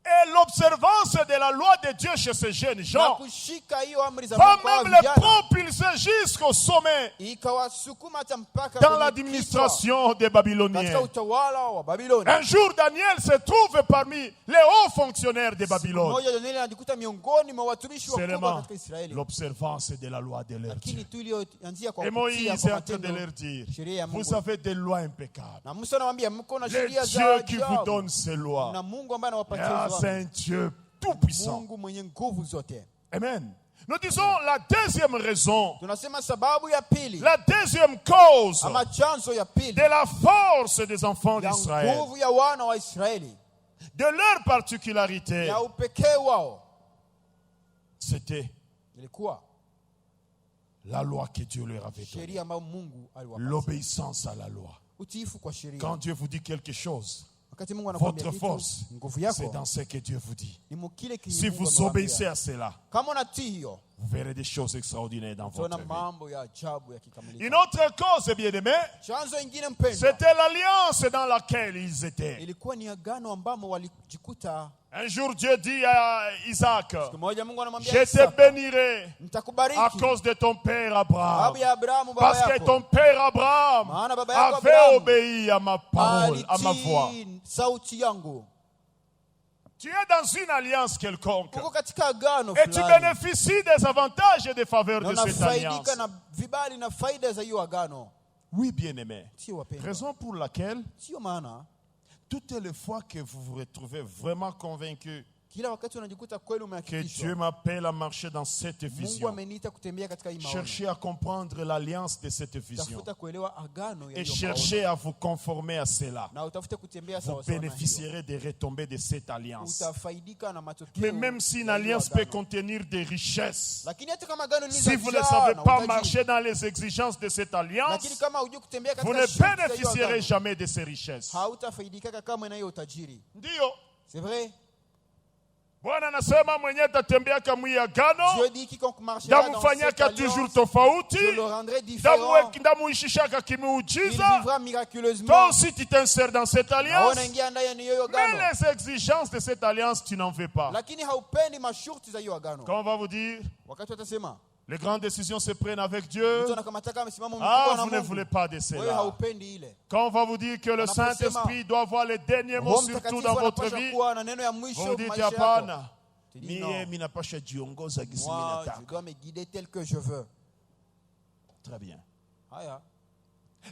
A: Et l'observance de la loi de Dieu chez ces jeunes
B: Na
A: gens
B: kushika hiyo amri za
A: va
B: Mungu kwa
A: même les
B: vijana
A: propulser jusqu'au sommet
B: ikawasukuma hata mpaka
A: dans
B: kwenye
A: l'administration des
B: kichwa,
A: Babyloniens.
B: katika utawala wa Babiloni.
A: Un jour, Daniel se trouve parmi les hauts fonctionnaires de Babylone.
B: Mmoja Danieli anajikuta miongoni mwa watumishi wakubwa
A: Seulement
B: katika Israeli,
A: l'observance de la loi de leur Dieu.
B: lakini tu iliyoanzia kwa
A: Et
B: kutia
A: Moïse
B: kwa
A: est en train de
B: matendo
A: leur dire,
B: sheria ya
A: vous
B: Mungu.
A: avez des lois impeccables.
B: Na Musa anamwambia mko na
A: Le
B: sheria za
A: Dieu qui vous
B: ajabu.
A: donne ces lois,
B: Na Mungu ambaye anawapatia
A: ah,
B: hizo
A: c'est
B: amri.
A: un Dieu tout-puissant.
B: Mungu mwenye nguvu zote.
A: Amen. Nous disons la deuxième raison,
B: Tunasema sababu ya pili
A: la deuxième cause
B: ama chanzo ya pili
A: de la force des enfants
B: ya
A: d'Israël,
B: nguvu ya wana wa Israeli,
A: de leur particularité,
B: ya upekee wao,
A: c'était
B: ilikuwa
A: la loi que Dieu leur avait donnée.
B: sheria ambayo Mungu aliwapa.
A: L'obéissance à la loi.
B: Utiifu kwa sheria.
A: Quand Dieu vous dit quelque chose,
B: wakati Mungu anakuambia
A: Votre
B: kitu,
A: force,
B: nguvu
A: c'est
B: yako
A: dans ce que Dieu vous dit.
B: ni mkile kile
A: Si
B: Mungu
A: vous
B: amewaambia.
A: obéissez à cela,
B: Kama unatii hiyo,
A: vous verrez des choses extraordinaires dans
B: utaona
A: votre vie.
B: mambo ya ajabu yakikamilika.
A: Une autre cause, bien-aimé,
B: Chanzo ingine mpendwa,
A: c'était l'alliance dans laquelle ils étaient.
B: ilikuwa ni agano ambamo walijikuta.
A: Un jour, Dieu dit à Isaac,
B: Siku moja Mungu anamwambia
A: je te
B: Isaka,
A: bénirai à
B: nitakubariki
A: cause de ton père Abraham.
B: sababu ya Abrahamu baba
A: Parce que
B: yako.
A: ton père Abraham
B: Maana baba yako
A: avait
B: Abrahamu
A: obéi à ma parole, à ma voix.
B: alitii sauti yangu.
A: Tu es dans une alliance quelconque.
B: Uko katika agano
A: Et tu
B: fulani
A: bénéficies des avantages et des faveurs
B: na
A: de cette alliance.
B: unafaidika na vibali na faida za hiyo agano.
A: Oui, bien-aimé.
B: Sio wapendwa,
A: Raison pour laquelle,
B: sio maana
A: toutes les fois que vous vous retrouvez vraiment convaincu
B: kila wakati unajikuta kweli
A: que
B: umehakikishwa
A: Dieu m'appelle à marcher dans cette
B: Mungu
A: vision,
B: ameniita kutembea katika hii maono,
A: cherchez à comprendre l'alliance de cette vision
B: tafuta kuelewa agano ya
A: et
B: hiyo
A: cherchez à vous conformer à cela.
B: maono, na utafute kutembea
A: Vous
B: sawa sawa na hiyo.
A: bénéficierez des retombées de cette alliance.
B: Utafaidika na matokeo.
A: Mais même si une
B: ya hiyo
A: alliance peut
B: agano.
A: contenir des richesses,
B: Lakini hata kama agano
A: si vous ne
B: lilizaa
A: savez
B: na
A: pas
B: utajiri,
A: marcher dans les exigences de cette
B: lakini
A: alliance,
B: kama hujui kutembea
A: vous
B: katika
A: ne
B: sharti za hiyo
A: bénéficierez
B: agano,
A: jamais de ces richesses.
B: hautafaidika kama na hiyo utajiri.
A: Ndio
B: C'est vrai.
A: Bwana anasema mwenye atatembea kama hii agano
B: Dieu dit quiconque marchera dans cette
A: ndamufanyaka toujours
B: alliance,
A: tofauti,
B: je le rendrai différent.
A: ndamuishishaka
B: Il
A: kimiujiza.
B: vivra miraculeusement.
A: Toi aussi tu t'insères dans cette
B: Na
A: alliance,
B: unaingia ndani ya hiyo
A: mais
B: agano,
A: les exigences de cette alliance tu n'en veux pas.
B: lakini haupendi masharti za hiyo agano.
A: Quand on va vous dire
B: Wakati watasema
A: les grandes décisions se prennent avec Dieu,
B: mtu anakamataka msimamo
A: ah,
B: mkubwa na
A: vous ne
B: Mungu,
A: voulez pas de
B: wewe
A: cela.
B: haupendi ile.
A: Quand on va vous dire que le
B: Anaposema,
A: Saint-Esprit doit avoir les derniers mots
B: Roho
A: sur tout
B: Mtakatifu
A: dans votre
B: anapaswa
A: vie,
B: kuwa na neno ya
A: vous
B: mwisho
A: vous dites
B: maisha yako.
A: hapana,
B: Tu dis non.
A: mie minapasha jiongoza gisi
B: Moi, je
A: minataka.
B: dois me guider tel que je veux.
A: Très bien.
B: Haya.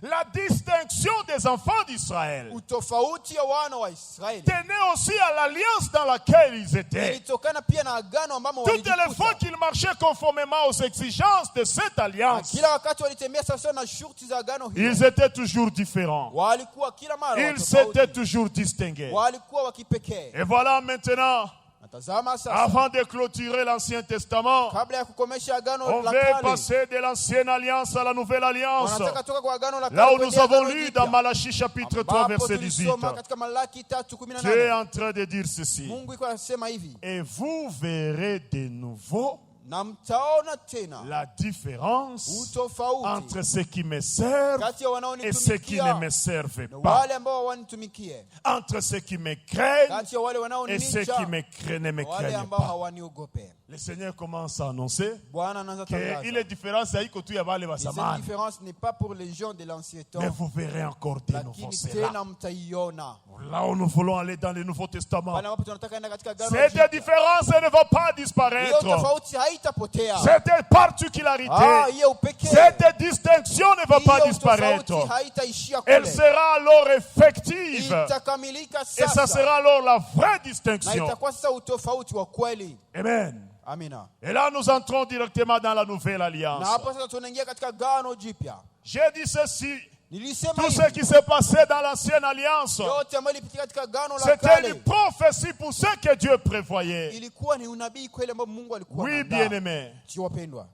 A: La distinction des enfants d'Israël
B: Utofauti ya wana wa Israeli
A: tenait aussi à l'alliance dans laquelle ils étaient.
B: ilitokana pia na agano ambamo
A: Toutes les fois
B: walijikuta.
A: qu'ils marchaient conformément aux exigences de cette
B: Na
A: alliance,
B: kila wakati walitembea sawasawa na shurti za agano hilo,
A: ils étaient toujours différents.
B: walikuwa kila mara
A: Ils
B: watofauti.
A: s'étaient toujours distingués.
B: Walikuwa wa kipekee.
A: Et voilà maintenant,
B: Natazama sasa,
A: avant de clôturer l'Ancien Testament,
B: kabla ya kukomesha agano
A: on
B: la
A: veut
B: kale,
A: passer de l'ancienne alliance à la nouvelle alliance.
B: wanataka toka kwa agano la
A: Là
B: kale
A: où nous
B: kwenda
A: avons
B: agano
A: lu
B: jipya.
A: dans Malachie chapitre 3
B: Ambapo
A: verset 18,
B: tulisoma katika Malaki
A: Dieu est
B: 3:18.
A: en train de dire ceci.
B: Mungu iko anasema hivi,
A: Et vous verrez de nouveau
B: na mtaona tena
A: la différence
B: utofauti
A: entre ceux qui me servent
B: kati ya
A: et ceux qui ne me
B: wanaonitumikia
A: servent
B: na
A: pas.
B: wale ambao hawanitumikie,
A: Entre ceux qui me craignent
B: kati ya wale
A: et ceux qui
B: wanaonicha
A: ne me
B: na wale
A: craignent
B: ambao
A: pas.
B: hawaniogope.
A: Le Seigneur commence à annoncer
B: Bwana anaanza
A: que
B: tangaza.
A: il est différence haiko tu ya wale wa
B: Et cette
A: zamani,
B: différence n'est pas pour les gens de l'ancien temps,
A: mais vous verrez encore de nouveau
B: lakini
A: cela.
B: tena mtaiona.
A: Là où nous voulons aller dans le Nouveau Testament,
B: Pale ambapo tunataka enda katika agano
A: cette
B: jipya,
A: différence ne va pas
B: hiyo
A: disparaître.
B: tofauti haitapotea.
A: Cette particularité,
B: Hiyo upekee,
A: cette distinction ne va pas
B: hiyo
A: disparaître.
B: tofauti haitaishia
A: Elle
B: kule,
A: sera alors effective.
B: itakamilika
A: Et ça
B: sasa,
A: sera alors la vraie
B: na
A: distinction.
B: itakuwa sasa utofauti wa kweli.
A: Amen.
B: Amina.
A: Et là, nous entrons directement dans la nouvelle
B: Na
A: alliance.
B: hapo sasa tunaingia katika agano jipya.
A: J'ai dit ceci.
B: Nilisema
A: Tout ce
B: hivi,
A: qui s'est passé dans l'ancienne alliance,
B: yote ambayo ilipitika katika agano la
A: c'était une
B: kale
A: prophétie pour ce que Dieu prévoyait.
B: ilikuwa ni unabii kweli ambao Mungu alikuwa
A: Oui,
B: anaandaa.
A: bien-aimé.
B: Sio wapendwa,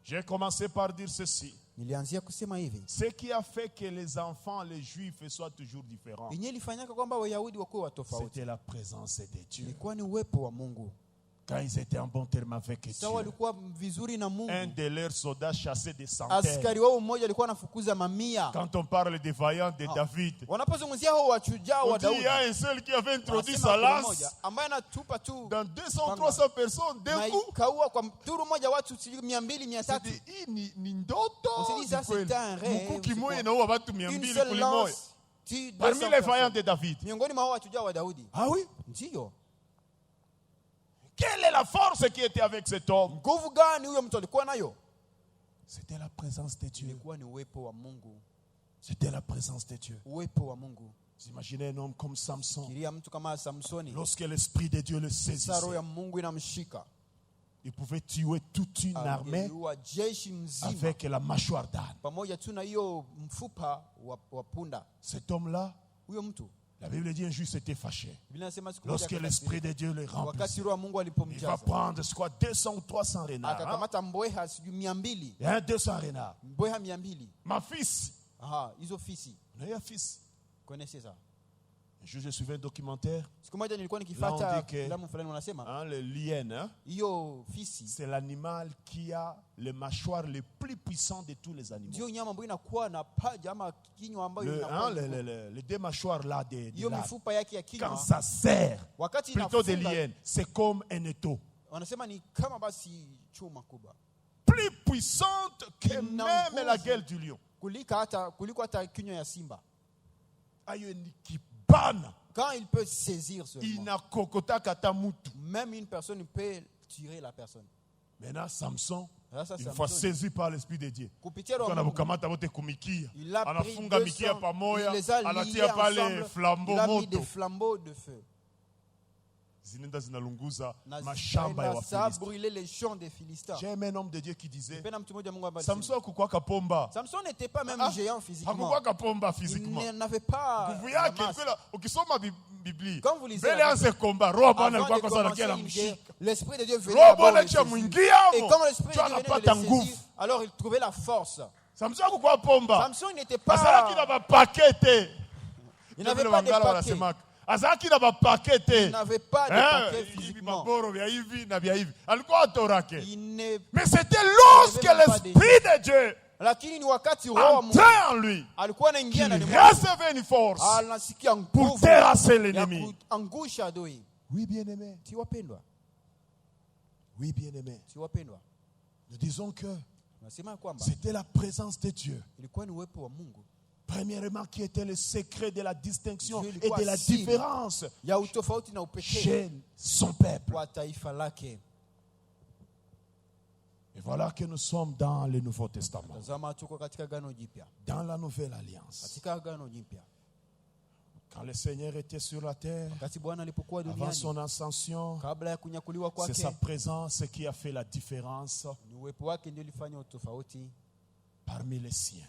A: J'ai commencé par dire ceci.
B: nilianzia kusema hivi,
A: Ce qui a fait que les enfants, les juifs, soient toujours différents,
B: yenyewe ilifanyika kwamba Wayahudi wakuwe wa tofauti,
A: c'était la présence de Dieu.
B: ilikuwa ni uwepo wa Mungu.
A: Quand ils étaient en bon terme avec Dieu,
B: Sawa walikuwa vizuri na Mungu.
A: un de leurs soldats chassait des centaines.
B: Askari wao mmoja alikuwa anafukuza mamia.
A: Quand on parle des vaillants de David,
B: Wanapozungumzia hao washujaa
A: on
B: wa
A: dit il
B: Daudi,
A: y a un seul qui avait introduit
B: wanasema
A: sa
B: kuna
A: lance
B: mmoja ambaye anatupa tu
A: dans 200 ou 300 personnes d'un
B: na
A: coup.
B: ikaua kwa turu moja watu sijui 200 300.
A: C'était ni ndoto.
B: On s'est dit ça c'est un rêve.
A: Mkuki
B: c'est
A: moya
B: quoi?
A: inaua watu
B: Une
A: 200
B: seule
A: kulimoya.
B: lance tue 200
A: Parmi les vaillants
B: personnes.
A: de David.
B: Miongoni mwa hao washujaa wa Daudi.
A: Ah oui?
B: Ndio.
A: Quelle est la force qui était avec cet homme?
B: Nguvu gani huyo mtu alikuwa nayo?
A: C'était la présence de Dieu.
B: Ilikuwa ni uwepo wa Mungu.
A: C'était la présence de Dieu.
B: Uwepo wa Mungu.
A: Vous imaginez un homme comme Samson.
B: Kiria mtu kama Samsoni.
A: Lorsque l'Esprit de Dieu le
B: Sasa
A: saisissait,
B: roho ya Mungu inamshika.
A: il pouvait tuer toute une armée
B: Angeliua jeshi mzima
A: avec la mâchoire d'âne.
B: pamoja tu na hiyo mfupa wa punda.
A: Cet homme-là,
B: Huyo mtu
A: la Bible dit un jour s'était fâché.
B: Biblia inasema siku moja
A: Lorsque l'Esprit de Dieu le
B: wakati
A: remplissait,
B: roho ya Mungu
A: il va
B: alipomjaza
A: prendre quoi, 200 ou 300 renards. Hein?
B: akakamata mbweha sijui 200.
A: Il y a 200 renards.
B: Mbweha 200.
A: Ma fils,
B: Aha, hizo fisi.
A: on a eu un fils.
B: Connaissez ça?
A: Un jour, je suivais un documentaire.
B: Siku moja nilikuwa
A: Là, on
B: nikifuata
A: dit que-
B: filamu fulani wanasema
A: Hein, le lien, hein,
B: hiyo fisi
A: c'est l'animal qui a le mâchoire le plus puissant de tous les animaux.
B: ndio nyama ambayo inakuwa na paja ama kinywa ambayo inakuwa
A: Les deux mâchoires là de
B: hiyo
A: l'arbre.
B: mifupa yake ya
A: Quand
B: kinywa
A: ça serre,
B: wakati
A: plutôt des
B: inafunga,
A: liens, c'est comme un étau.
B: wanasema ni kama basi chuma kubwa
A: Plus puissante que
B: Ina
A: même
B: nguvu.
A: la gueule du lion.
B: kuliko hata kinywa ya simba.
A: Ayo ni kibana.
B: Quand il peut saisir seulement,
A: Inakokota kata mutu.
B: même une personne peut tirer la personne.
A: Maintenant, Samson,
B: Sasa
A: une fois
B: Samson,
A: saisi par l'Esprit de Dieu,
B: kupitia roho
A: Kwa
B: ya Mungu,
A: anabukamata wote kumikia,
B: il a pris
A: anafunga mikia
B: 200,
A: pamoja,
B: il les a liés
A: anatia pale
B: ensemble,
A: flambeau
B: il a mis des
A: moto.
B: flambeaux de feu.
A: Zinenda zinalunguza
B: Na
A: mashamba ya
B: ça a
A: Wafilisti.
B: brûlé les champs des Philistins.
A: J'ai aimé un homme de Dieu qui disait,
B: Pena mtu mmoja Mungu ambaye
A: Samson hakukuwa kapomba.
B: Samson n'était pas même
A: Ah,
B: géant physiquement.
A: hakukuwa kapomba
B: Il
A: physiquement.
B: n'avait pas
A: Nguvu
B: la
A: yake
B: masse.
A: ilikuwa ukisoma Biblia.
B: Quand vous lisez
A: Mbele
B: la
A: anze komba, roho Bwana
B: Avant
A: alikuwa
B: de
A: kwa sababu
B: commencer
A: anakia
B: une guerre,
A: mshika.
B: l'Esprit de Dieu venait
A: Roho
B: d'abord
A: Bwana
B: le
A: cha
B: saisir.
A: mwingia
B: Et
A: mo.
B: quand l'Esprit de
A: Tu
B: Dieu venait
A: anapata
B: de le
A: nguvu.
B: saisir, alors il trouvait la force.
A: Samson hakukuwa pomba.
B: Samson n'était
A: Azalaki na
B: pas...
A: bapakete.
B: Il n'avait pas de paquet.
A: Azalaki na bapakete.
B: Il n'avait pas de paquet
A: Hivi
B: physiquement.
A: maboro vya hivi na vya hivi. Alikuwa atorake.
B: Il n'est...
A: Mais c'était lorsque
B: Il n'avait même pas
A: l'Esprit de Dieu
B: Lakini ni wakati roho wa Mungu
A: entrait en lui,
B: alikuwa anaingia
A: qu'il
B: ndani mwake,
A: recevait une force
B: anasikia
A: pour
B: nguvu
A: terrasser
B: ya
A: l'ennemi.
B: kuangusha adui.
A: Oui, bien-aimé.
B: Si wapendwa,
A: Oui, bien-aimé.
B: si wapendwa,
A: Nous disons que
B: nasema kwamba
A: c'était la présence de Dieu.
B: ilikuwa ni uwepo wa Mungu
A: Premièrement, qui était le secret de la distinction
B: Dieu
A: et
B: ilikuwa
A: de la
B: siri
A: différence
B: ya utofauti na upekee
A: chez son peuple.
B: wa taifa lake.
A: Et voilà que nous sommes dans le Nouveau Testament,
B: Tazama tuko katika Agano Jipya,
A: dans la Nouvelle Alliance.
B: katika Agano Jipya.
A: Quand le Seigneur était sur la terre,
B: Wakati Bwana alipokuwa
A: avant
B: duniani,
A: son ascension,
B: kabla ya kunyakuliwa
A: c'est sa
B: kwake,
A: présence qui a fait la différence
B: ni uwepo wake ndio ulifanya utofauti
A: parmi les siens.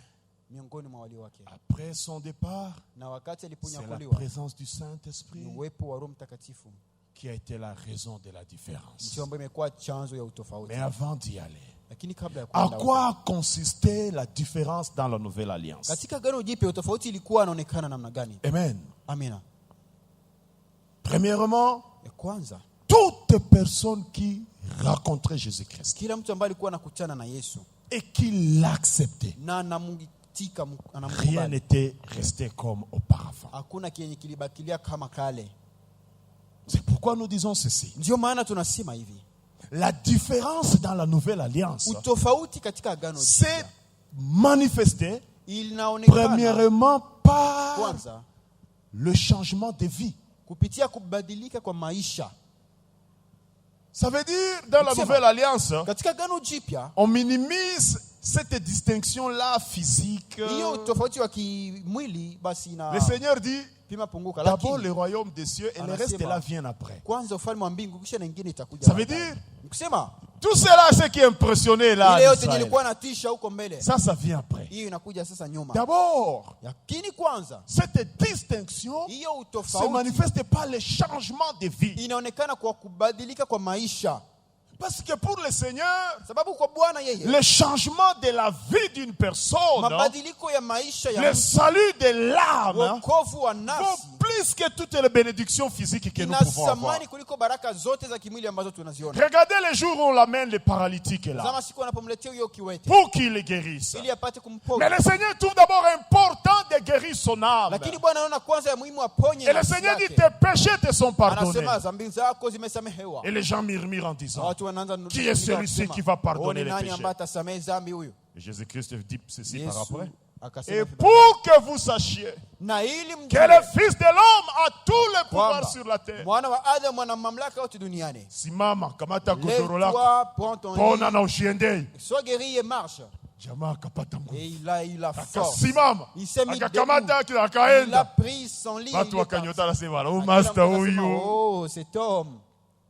B: miongoni mwa walio wake.
A: Après son départ,
B: Na wakati
A: c'est la
B: aliponyakuliwa,
A: présence du Saint-Esprit
B: ni uwepo wa Roho Mtakatifu
A: qui a été la raison de la différence.
B: ndio ambayo imekuwa chanzo ya utofauti.
A: Mais avant d'y aller,
B: Lakini kabla ya
A: à
B: kwenda
A: quoi consistait la différence dans la Nouvelle Alliance?
B: katika Agano Jipya utofauti ilikuwa inaonekana namna gani?
A: Amen.
B: Amina.
A: Premièrement,
B: Ya kwanza,
A: toute personne qui rencontrait Jésus-Christ
B: kila mtu ambaye alikuwa anakutana na Yesu
A: et qui l'acceptait,
B: na anamuitika,
A: rien
B: anamkubali,
A: n'était resté comme auparavant.
B: hakuna kenye kilibakilia kama kale.
A: C'est pourquoi nous disons ceci.
B: Ndio maana tunasema hivi,
A: La différence dans la Nouvelle Alliance
B: utofauti katika Agano
A: s'est
B: Jipya
A: manifestée
B: inaonekana
A: premièrement par
B: kwanza
A: le changement de vie.
B: kupitia kubadilika kwa maisha.
A: Ça veut dire, dans la
B: Kusema,
A: Nouvelle Alliance,
B: Katika Agano Jipya
A: on minimise cette distinction-là physique.
B: hiyo utofauti wa kimwili basi na
A: Le Seigneur dit,
B: pima punguka,
A: d'abord le
B: lakini
A: royaume des cieux et le
B: Anasema,
A: reste là vient après.
B: kwanza ufalme wa mbingu kisha na nyingine itakuja.
A: Ça veut
B: baadaye.
A: dire,
B: Kusema
A: tout cela, ce qui est impressionné là,
B: ile yote
A: d'Israël,
B: nilikuwa natisha huko mbele,
A: ça vient après.
B: hiyo inakuja sasa nyuma.
A: D'abord,
B: Lakini kwanza
A: cette distinction
B: hiyo
A: se
B: utofauti
A: manifeste par le changement de vie.
B: inaonekana kwa kubadilika kwa maisha,
A: Parce que pour le Seigneur,
B: sababu kwa Bwana yeye
A: le changement de la vie d'une personne,
B: mabadiliko ya maisha ya
A: le
B: mtu,
A: salut de l'âme,
B: wokovu wa
A: vaut
B: nafsi
A: plus que toutes les bénédictions physiques que nous
B: ina
A: pouvons avoir.
B: thamani kuliko baraka zote za kimwili ambazo tunaziona.
A: Regardez les jours où on l'amène les paralytiques là,
B: Zama siku anapomletea huyo kiwete
A: pour qu'il les guérisse.
B: ili apate
A: Mais
B: kumponya,
A: le Seigneur trouve d'abord important de guérir son âme.
B: lakini Bwana anaona kwanza ya muhimu aponye
A: Et le
B: nafsi
A: Seigneur dit,
B: yake.
A: tes péchés te sont pardonnés.
B: Anasema dhambi zako zimesamehewa.
A: Et les gens murmurent en
B: Na
A: disant,
B: watu wanaanza
A: qui est celui-ci qui va pardonner les
B: nani
A: péchés?
B: ambaye atasamehe dhambi huyu?
A: Et Jésus-Christ dit ceci par
B: Yesu
A: après.
B: akasema
A: Et
B: hivi,
A: pour que vous sachiez
B: na ili
A: que
B: mjue
A: le Fils de l'homme a tout le pouvoir
B: kwamba
A: sur la terre.
B: mwana wa Adamu ana mamlaka yote duniani.
A: Simama kamata godoro lako,
B: Lève-toi, prends ton
A: pona
B: lit,
A: na ushiende.
B: sois guéri et marche.
A: Jamaa akapata nguvu,
B: Et il a force.
A: akasimama,
B: Il s'est mis
A: akakamata
B: debout. Il a
A: akaenda.
B: pris son lit.
A: Watu
B: il est parti.
A: wakanyota nasema, oh
B: Akila
A: master
B: mtu akasema,
A: huyu.
B: oh, cet homme.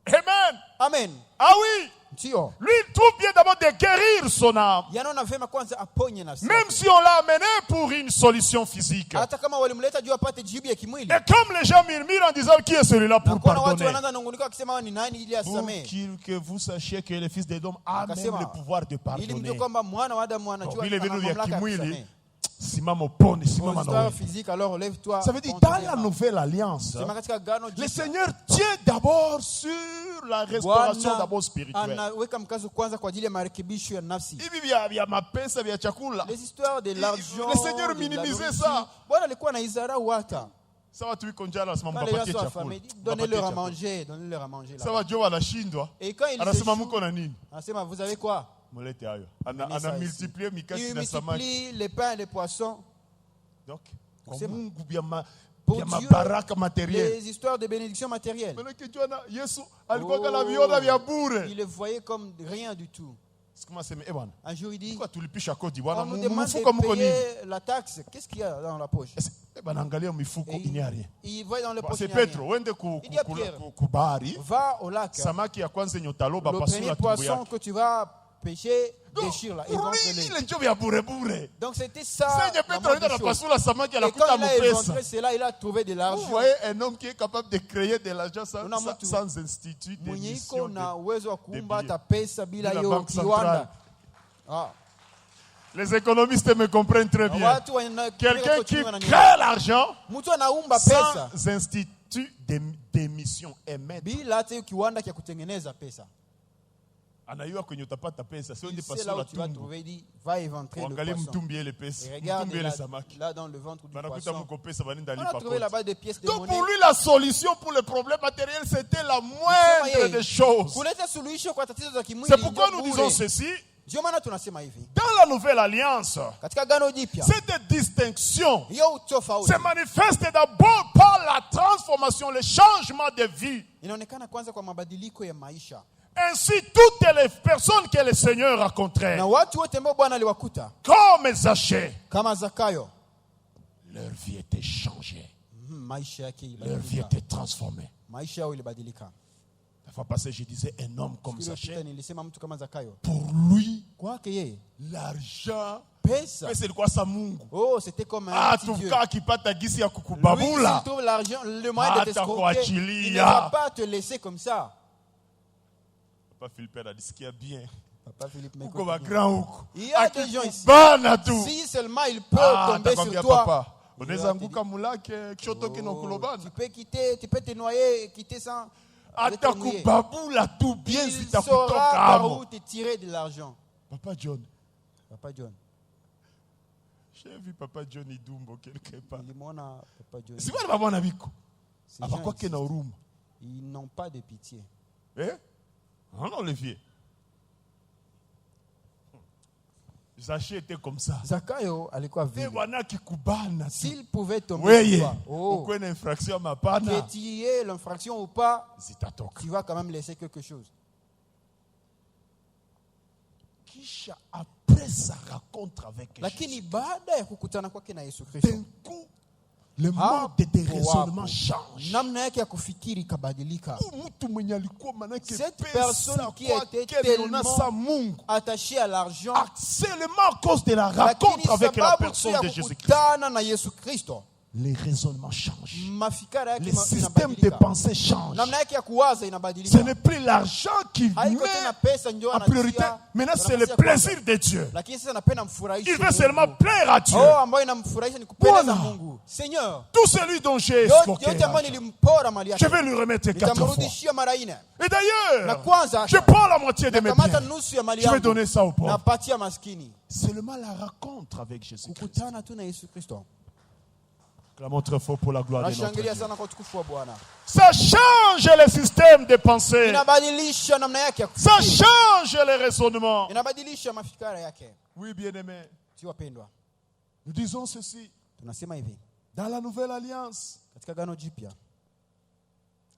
A: Amen.
B: Amen.
A: Ah oui,
B: Ndio.
A: lui il trouve bien d'abord de guérir son âme.
B: Yanaona vema kwanza aponye nafsi
A: Même
B: yake.
A: si on l'a amené pour une solution physique.
B: Hata kama walimleta juu apate jibu ya kimwili.
A: Et comme les gens murmurent en disant qui est celui-là
B: Na
A: pour
B: kuna watu
A: pardonner,
B: wanaanza nungunika wakisema ni nani ili
A: pour
B: asamehe.
A: que vous sachiez que le Fils de l'homme a même
B: Akasema,
A: le pouvoir de
B: ili mjue
A: pardonner.
B: kwamba mwana wa Adamu
A: Donc,
B: anajua
A: vile
B: ana
A: vitu vya
B: mamlaka ya
A: kimwili
B: kusamehe.
A: simama upone,
B: Aux
A: simama na
B: histoires
A: wewe.
B: physiques, alors lève-toi.
A: Ça veut dire,
B: ponte
A: dans la
B: vyema.
A: nouvelle alliance,
B: Sema katika Agano
A: le
B: Jipya,
A: Seigneur tient d'abord sur la restauration
B: Bwana
A: d'abord spirituelle.
B: anaweka mkazo kwanza kwa ajili ya marekebisho ya nafsi.
A: Hivi vya mapesa vya chakula.
B: Les histoires de l'argent,
A: Le Seigneur
B: de la
A: minimisait
B: nourriture.
A: ça.
B: Bwana alikuwa na izarau hata.
A: Sawa tu iko njala anasema
B: Quand les gens
A: mpapatie
B: sont
A: chakula.
B: affamés, donnez-leur à manger, donnez-leur à manger.
A: Sawa Joe anashindwa.
B: Et quand ils
A: Anasema
B: échouent,
A: mko na nini?
B: anasema, vous avez quoi?
A: Mulete hayo.
B: Amenez
A: Ana
B: ça
A: multiplier
B: ici.
A: mikate
B: Il
A: na samaki.
B: multiplie les pains et les poissons.
A: Donc, kwa
B: Kusema.
A: Mungu
B: Pour
A: vya
B: Dieu,
A: mabaraka matériel.
B: les histoires de bénédiction matérielle.
A: Manake Joana Yesu alikuwa kana viona vya bure.
B: Il les voyait comme rien du tout.
A: Sikuma sema bwana.
B: Un jour, il dit,
A: Kwa tulipisha kodi
B: on
A: bwana
B: nous demande
A: mfuko mko
B: de
A: nini?
B: payer la taxe. Qu'est-ce qu'il y a dans la poche?
A: Bwana angalia mifuko
B: Et
A: il n'y a rien.
B: il voit dans le poche.
A: C'est
B: il n'y a rien.
A: Petro, wende
B: Il dit à Pierre,
A: kubahari.
B: va au lac.
A: Samaki ya kwanza nyotaloba
B: Le
A: pasula
B: premier
A: tumbo
B: poisson
A: yake.
B: que tu vas pêcher, déchire-la et ventre-le.
A: Ile ndio vya bure bure.
B: Donc c'était ça.
A: Sasa
B: la
A: Petro
B: moindre
A: anaenda na
B: chose.
A: pasula samaki
B: Et
A: anakuta
B: quand il a
A: mpesa.
B: éventré cela, il a trouvé de
A: Vous
B: l'argent.
A: voyez un homme qui est capable de créer de l'argent
B: Una mtu
A: sans institut
B: mwenye
A: d'émission.
B: iko na uwezo wa kuumba
A: billets.
B: hata pesa bila
A: Bila
B: hiyo
A: banque
B: kiwanda. Ah.
A: Les économistes me comprennent très bien.
B: Watu wana-
A: Quelqu'un qui
B: wana-
A: crée l'argent
B: mtu anaumba pesa
A: sans institut d'émission émettre.
B: bila hata hiyo kiwanda cha kutengeneza pesa.
A: Anayua kwenye utapata pesa, sio
B: Il
A: ndi
B: sait là
A: pasula
B: où tu vas
A: tumbo.
B: trouver, il dit, va éventrer le
A: Angalie
B: poisson.
A: mtumbi ile pesa,
B: Et regarde
A: mtumbi ile
B: là,
A: samaki.
B: là dans le ventre du
A: Banakuta
B: poisson.
A: mko pesa baninda
B: On a
A: lipa
B: trouvé
A: kodi.
B: là-bas des pièces de
A: Donc
B: monnaie.
A: pour lui la solution pour le problème matériel c'était la moindre des choses.
B: Kuleta suluhisho kwa tatizo za kimwili.
A: C'est pourquoi
B: ndio
A: nous
B: bure.
A: disons ceci.
B: Ndio maana tunasema hivi.
A: Dans la nouvelle alliance,
B: Katika Agano Jipya,
A: cette distinction
B: hiyo utofauti
A: se manifeste d'abord par la transformation, le changement de vie.
B: inaonekana kwanza kwa mabadiliko ya maisha.
A: Ainsi, toutes les personnes que le Seigneur rencontrait,
B: Na watu wote ambao Bwana aliwakuta
A: comme Zachée,
B: kama Zakayo,
A: leur vie était changée,
B: maisha yake
A: leur vie
B: ilibadilika.
A: était transformée.
B: Maisha yao ilibadilika.
A: La fois passée, je disais un homme comme
B: Siku iliyopita
A: Zachée,
B: nilisema mtu kama Zakayo.
A: pour lui,
B: Kwake yeye
A: l'argent,
B: pesa,
A: pesa ilikuwa sa Mungu.
B: oh, c'était comme un
A: Ah,
B: petit Dieu.
A: tukaa akipata gisi ya
B: Lui, s'il
A: kukubabula,
B: trouve l'argent, le moyen de
A: Hata
B: t'escroquer,
A: kuachilia.
B: il ne va pas te laisser comme ça.
A: Papa Philippe anasikia bien.
B: Papa Philippe
A: Uko
B: m'écoute bien.
A: bagrand huko.
B: Il y a des gens ici.
A: Akikubana tu.
B: Si seulement il peut
A: Ah,
B: tomber
A: atakwambia
B: sur toi,
A: papa.
B: il
A: Unaweza
B: va te
A: anguka mulake kishoto kino
B: oh,
A: kulobana.
B: tu peux quitter, tu peux te noyer, quitter sans avec te mouiller.
A: Atakubabula tu bien
B: Il
A: zitakutoka
B: saura par
A: hapo.
B: où te tirer de l'argent.
A: Papa John.
B: Papa John.
A: J'ai vu Papa John Idumbo quelque part.
B: Nilimwona Papa John.
A: Si wale babona biko.
B: Ces gens
A: Abakuwa
B: ici,
A: kena huruma.
B: ils n'ont pas de pitié.
A: Eh? Ah non, le vieux. Zachée était comme ça.
B: Zakayo alikuwa
A: Eh,
B: vile.
A: wana kikubana tu.
B: S'il pouvait tomber
A: Weye.
B: sur toi, oh,
A: Uko na infraction ya
B: que
A: mapana.
B: tu y aies l'infraction ou pas,
A: Zitatoka.
B: tu vas quand même laisser quelque chose.
A: Kisha après sa rencontre avec
B: Lakini
A: Jésus,
B: baada ya kukutana kwake na Yesu Kristo,
A: d'un coup, le
B: hapo
A: mode de raisonnement
B: hapo,
A: change.
B: namna yake ya kufikiri ikabadilika.
A: Mtu mwenye alikuwa manake
B: Cette
A: pesa
B: personne qui
A: kwake
B: était
A: aliona
B: tellement
A: sa Mungu.
B: attaché à l'argent,
A: Seulement à cause de la
B: lakini
A: rencontre avec la
B: sababu tu
A: personne
B: ya
A: de Jésus-Christ.
B: kukutana na Yesu Kristo,
A: Les raisonnements changent.
B: mafikara yake
A: Les systèmes de
B: inabadilika.
A: pensée changent.
B: Namna yake ya kuwaza
A: Ce
B: inabadilika.
A: n'est plus l'argent qui
B: Haiko tena
A: met
B: pesa ndio
A: en priorité.
B: anatia.
A: Maintenant, c'est le
B: anatia kwanza.
A: plaisir de Dieu.
B: Lakini sasa napenda mfurahishe
A: Il veut
B: Mungu.
A: seulement plaire à Dieu.
B: Oh, ambayo inamfurahisha ni kupendeza
A: Bwana.
B: Mungu. Seigneur,
A: Tout celui dont j'ai
B: yote
A: escroqué
B: ambayo
A: l'argent,
B: nilimpora mali
A: je
B: yake
A: vais lui remettre 4 fois.
B: nitamrudishia mara 4.
A: Et
B: Na
A: d'ailleurs,
B: kwanza
A: je prends la moitié de mes
B: nakamata
A: biens.
B: nusu ya mali
A: Je vais
B: yangu
A: donner ça aux pauvres.
B: napatia maskini.
A: Seulement la rencontre avec Jésus-Christ.
B: Kukutana tu na Yesu Kristo.
A: Clamons très fort pour la gloire de notre
B: Nashangilia
A: Dieu.
B: sana kwa utukufu wa Bwana.
A: Ça change les systèmes de pensée.
B: Inabadilisha namna yake ya
A: Ça
B: kufikiri.
A: change les raisonnements.
B: Inabadilisha mafikara yake.
A: Oui, bien-aimés.
B: Si wapendwa,
A: Nous disons ceci.
B: tunasema hivi,
A: Dans la nouvelle alliance,
B: katika Agano Jipya,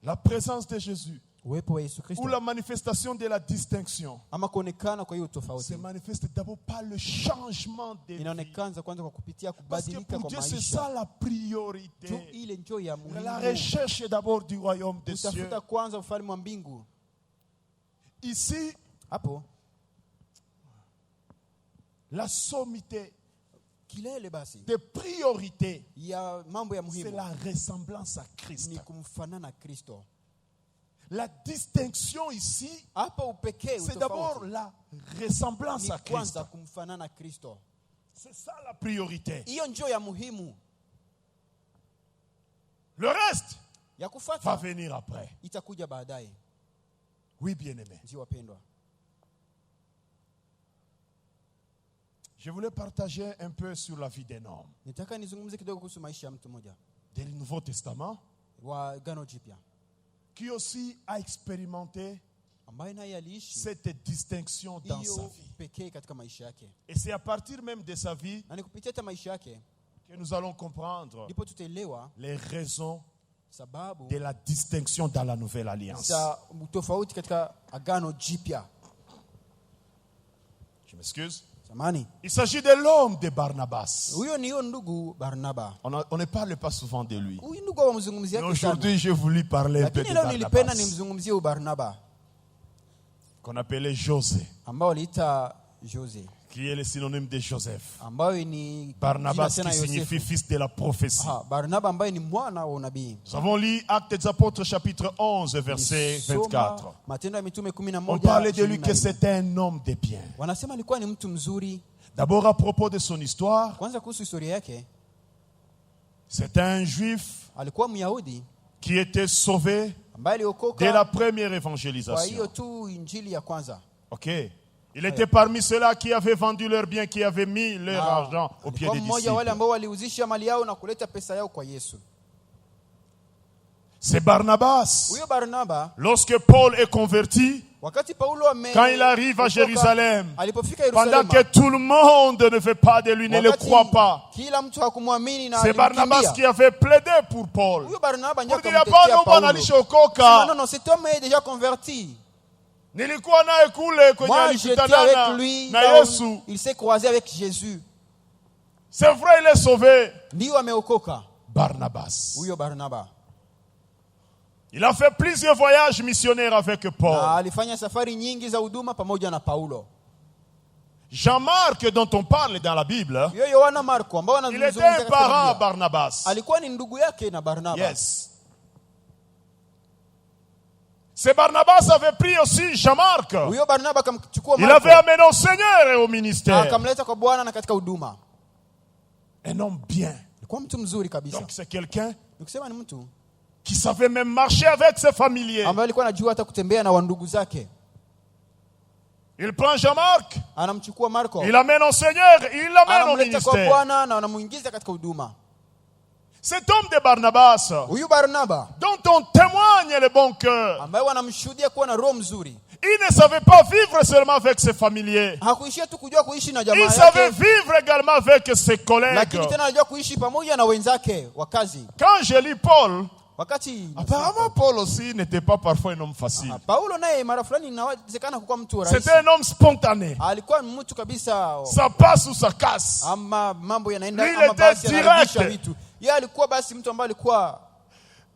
A: la présence de Jésus
B: uwepo wa Yesu
A: ou
B: Kristo
A: la manifestation de la distinction
B: ama kuonekana kwa hiyo
A: se
B: tofauti
A: manifeste d'abord par le changement de vie.
B: inaonekana kwanza kwa kupitia
A: Parce que
B: kubadilika
A: pour
B: kwa
A: Dieu, c'est
B: maisha.
A: ça la priorité.
B: Tu ile njoo ya
A: La
B: muhimu.
A: recherche d'abord du royaume des cieux.
B: Utafuta kwanza ufalme wa mbingu.
A: Ici,
B: Hapo
A: la sommité
B: kilele basi
A: des priorités,
B: ya mambo ya
A: c'est
B: muhimu
A: la ressemblance à Christ.
B: ni kumfanana Kristo.
A: La distinction ici,
B: Hapa upekee
A: c'est d'abord
B: utofauti
A: la ressemblance
B: ni
A: à Christ.
B: kwanza kumfanana Kristo.
A: C'est ça la priorité.
B: Hiyo ndio ya muhimu.
A: Le reste
B: Ya
A: va
B: kufuata
A: venir après.
B: itakuja baadaye.
A: Oui, bien-aimé.
B: Ndio wapendwa.
A: Je voulais partager un peu sur la vie d'un homme.
B: Nitaka nizungumze kidogo kuhusu maisha ya mtu mmoja
A: Du Nouveau Testament.
B: wa Agano Jipya
A: Qui aussi a expérimenté
B: ambaye naye aliishi
A: cette distinction dans sa
B: hiyo
A: vie.
B: pekee katika maisha yake,
A: Et c'est à partir même de sa vie
B: na ni kupitia hata maisha yake
A: que nous allons comprendre
B: ndipo tutaelewa
A: les raisons
B: sababu
A: de la distinction dans la nouvelle alliance.
B: za tofauti katika Agano Jipya.
A: Je m'excuse.
B: Samani,
A: Il s'agit de l'homme de Barnabas.
B: huyo ni huyo ndugu Barnaba.
A: On ne parle pas souvent de lui.
B: Huyu ndugu wa mzungumzia
A: Mais
B: yake sana,
A: aujourd'hui, j'ai voulu parler un peu
B: lakini
A: de
B: leo nilipenda
A: Barnabas,
B: nimzungumzie huyu Barnaba
A: qu'on appelait José,
B: ambao waliita Jose,
A: qui est le synonyme de Joseph.
B: ambayo ni
A: Barnabas
B: jina
A: qui
B: tena
A: signifie
B: Yosefu.
A: fils de la prophétie.
B: Barnaba ambaye ni mwana wa unabii.
A: Nous avons lu Actes des Apôtres chapitre 11 verset 24.
B: Soma Matendo ya Mitume
A: On parlait de lui
B: 11:24.
A: que c'était un homme de bien.
B: Wanasema alikuwa ni mtu mzuri.
A: D'abord à propos de son histoire,
B: Kwanza kuhusu historia yake,
A: c'est un juif
B: alikuwa Myahudi
A: qui était sauvé
B: ambaye
A: dès la
B: aliokoka
A: première
B: kwa hiyo
A: évangélisation.
B: tu injili ya kwanza.
A: Ok. Il était parmi ceux-là qui avaient vendu leurs biens, qui avaient mis leur
B: Na
A: argent au pied
B: alikuwa
A: des
B: mmoja wale
A: disciples.
B: ambao waliuzisha mali yao na kuleta pesa yao kwa Yesu.
A: C'est Barnabas.
B: Huyo Barnaba,
A: Lorsque Paul est converti,
B: wakati Paulo
A: quand il arrive à Jérusalem,
B: alipofika
A: pendant
B: Yerusalemu,
A: que tout le monde ne veut pas de lui, ne le
B: wakati
A: croit pas,
B: kila mtu hakumwamini na
A: c'est Barnabas
B: alimkimbia.
A: qui avait plaidé pour Paul.
B: Huyo Barnaba ndiye
A: Pour dire,
B: akamtetea
A: hapana, bwana
B: Paulo. Sema,
A: alishokoka.
B: non, cet homme est déjà converti.
A: Nilikuwa naye kule kwenye
B: Moi, j'étais
A: alikutana
B: avec lui.
A: na
B: là où
A: Yesu.
B: il s'est croisé avec Jésus.
A: C'est vrai, il est sauvé.
B: Ndio ameokoka
A: Barnabas.
B: huyo Barnaba.
A: Il a fait plusieurs voyages missionnaires avec
B: Na
A: Paul.
B: alifanya safari nyingi za huduma pamoja na Paulo.
A: Jean-Marc, dont on parle dans la Bible,
B: Huyo Yohana Marko ambao
A: il était
B: anazungumzia
A: un
B: katika
A: parent à
B: Biblia,
A: Barnabas.
B: alikuwa ni ndugu yake na Barnaba.
A: Yes. C'est Barnabas avait pris aussi Jean-Marc.
B: Huyo Barnaba akamchukua
A: Il
B: Marko,
A: avait amené au Seigneur et au ministère.
B: akamleta kwa Bwana na katika huduma.
A: Un homme bien.
B: Alikuwa mtu mzuri kabisa.
A: Donc c'est quelqu'un
B: Nikusema ni mtu
A: qui savait même marcher avec ses familiers.
B: ambaye alikuwa anajua hata kutembea na wandugu zake.
A: Il prend Jean-Marc,
B: Anamchukua Marko,
A: il l'amène au Seigneur, il l'amène au
B: anamleta kwa
A: ministère.
B: Bwana na anamuingiza katika huduma.
A: Cet homme de Barnabas,
B: Huyu Barnaba
A: dont on témoigne le bon cœur,
B: ambaye wanamshuhudia kuwa na roho mzuri,
A: il ne savait pas vivre seulement avec ses familiers.
B: hakuishia tu kujua kuishi na jamaa
A: Il savait
B: yake,
A: vivre également avec ses collègues.
B: lakini tena anajua kuishi pamoja na wenzake wa kazi.
A: Quand je lis Paul,
B: Wakati
A: apparemment Paul aussi n'était pas parfois un homme facile.
B: Paulo naye mara fulani inawezekana kuwa mtu wa
A: C'était
B: rahisi.
A: un homme spontané.
B: Alikuwa mtu kabisa,
A: Ça passe ou ça casse.
B: ama mambo yanaenda
A: Lui, il
B: ama
A: était
B: basi anarudisha
A: direct.
B: vitu. Yeye alikuwa basi mtu ambaye alikuwa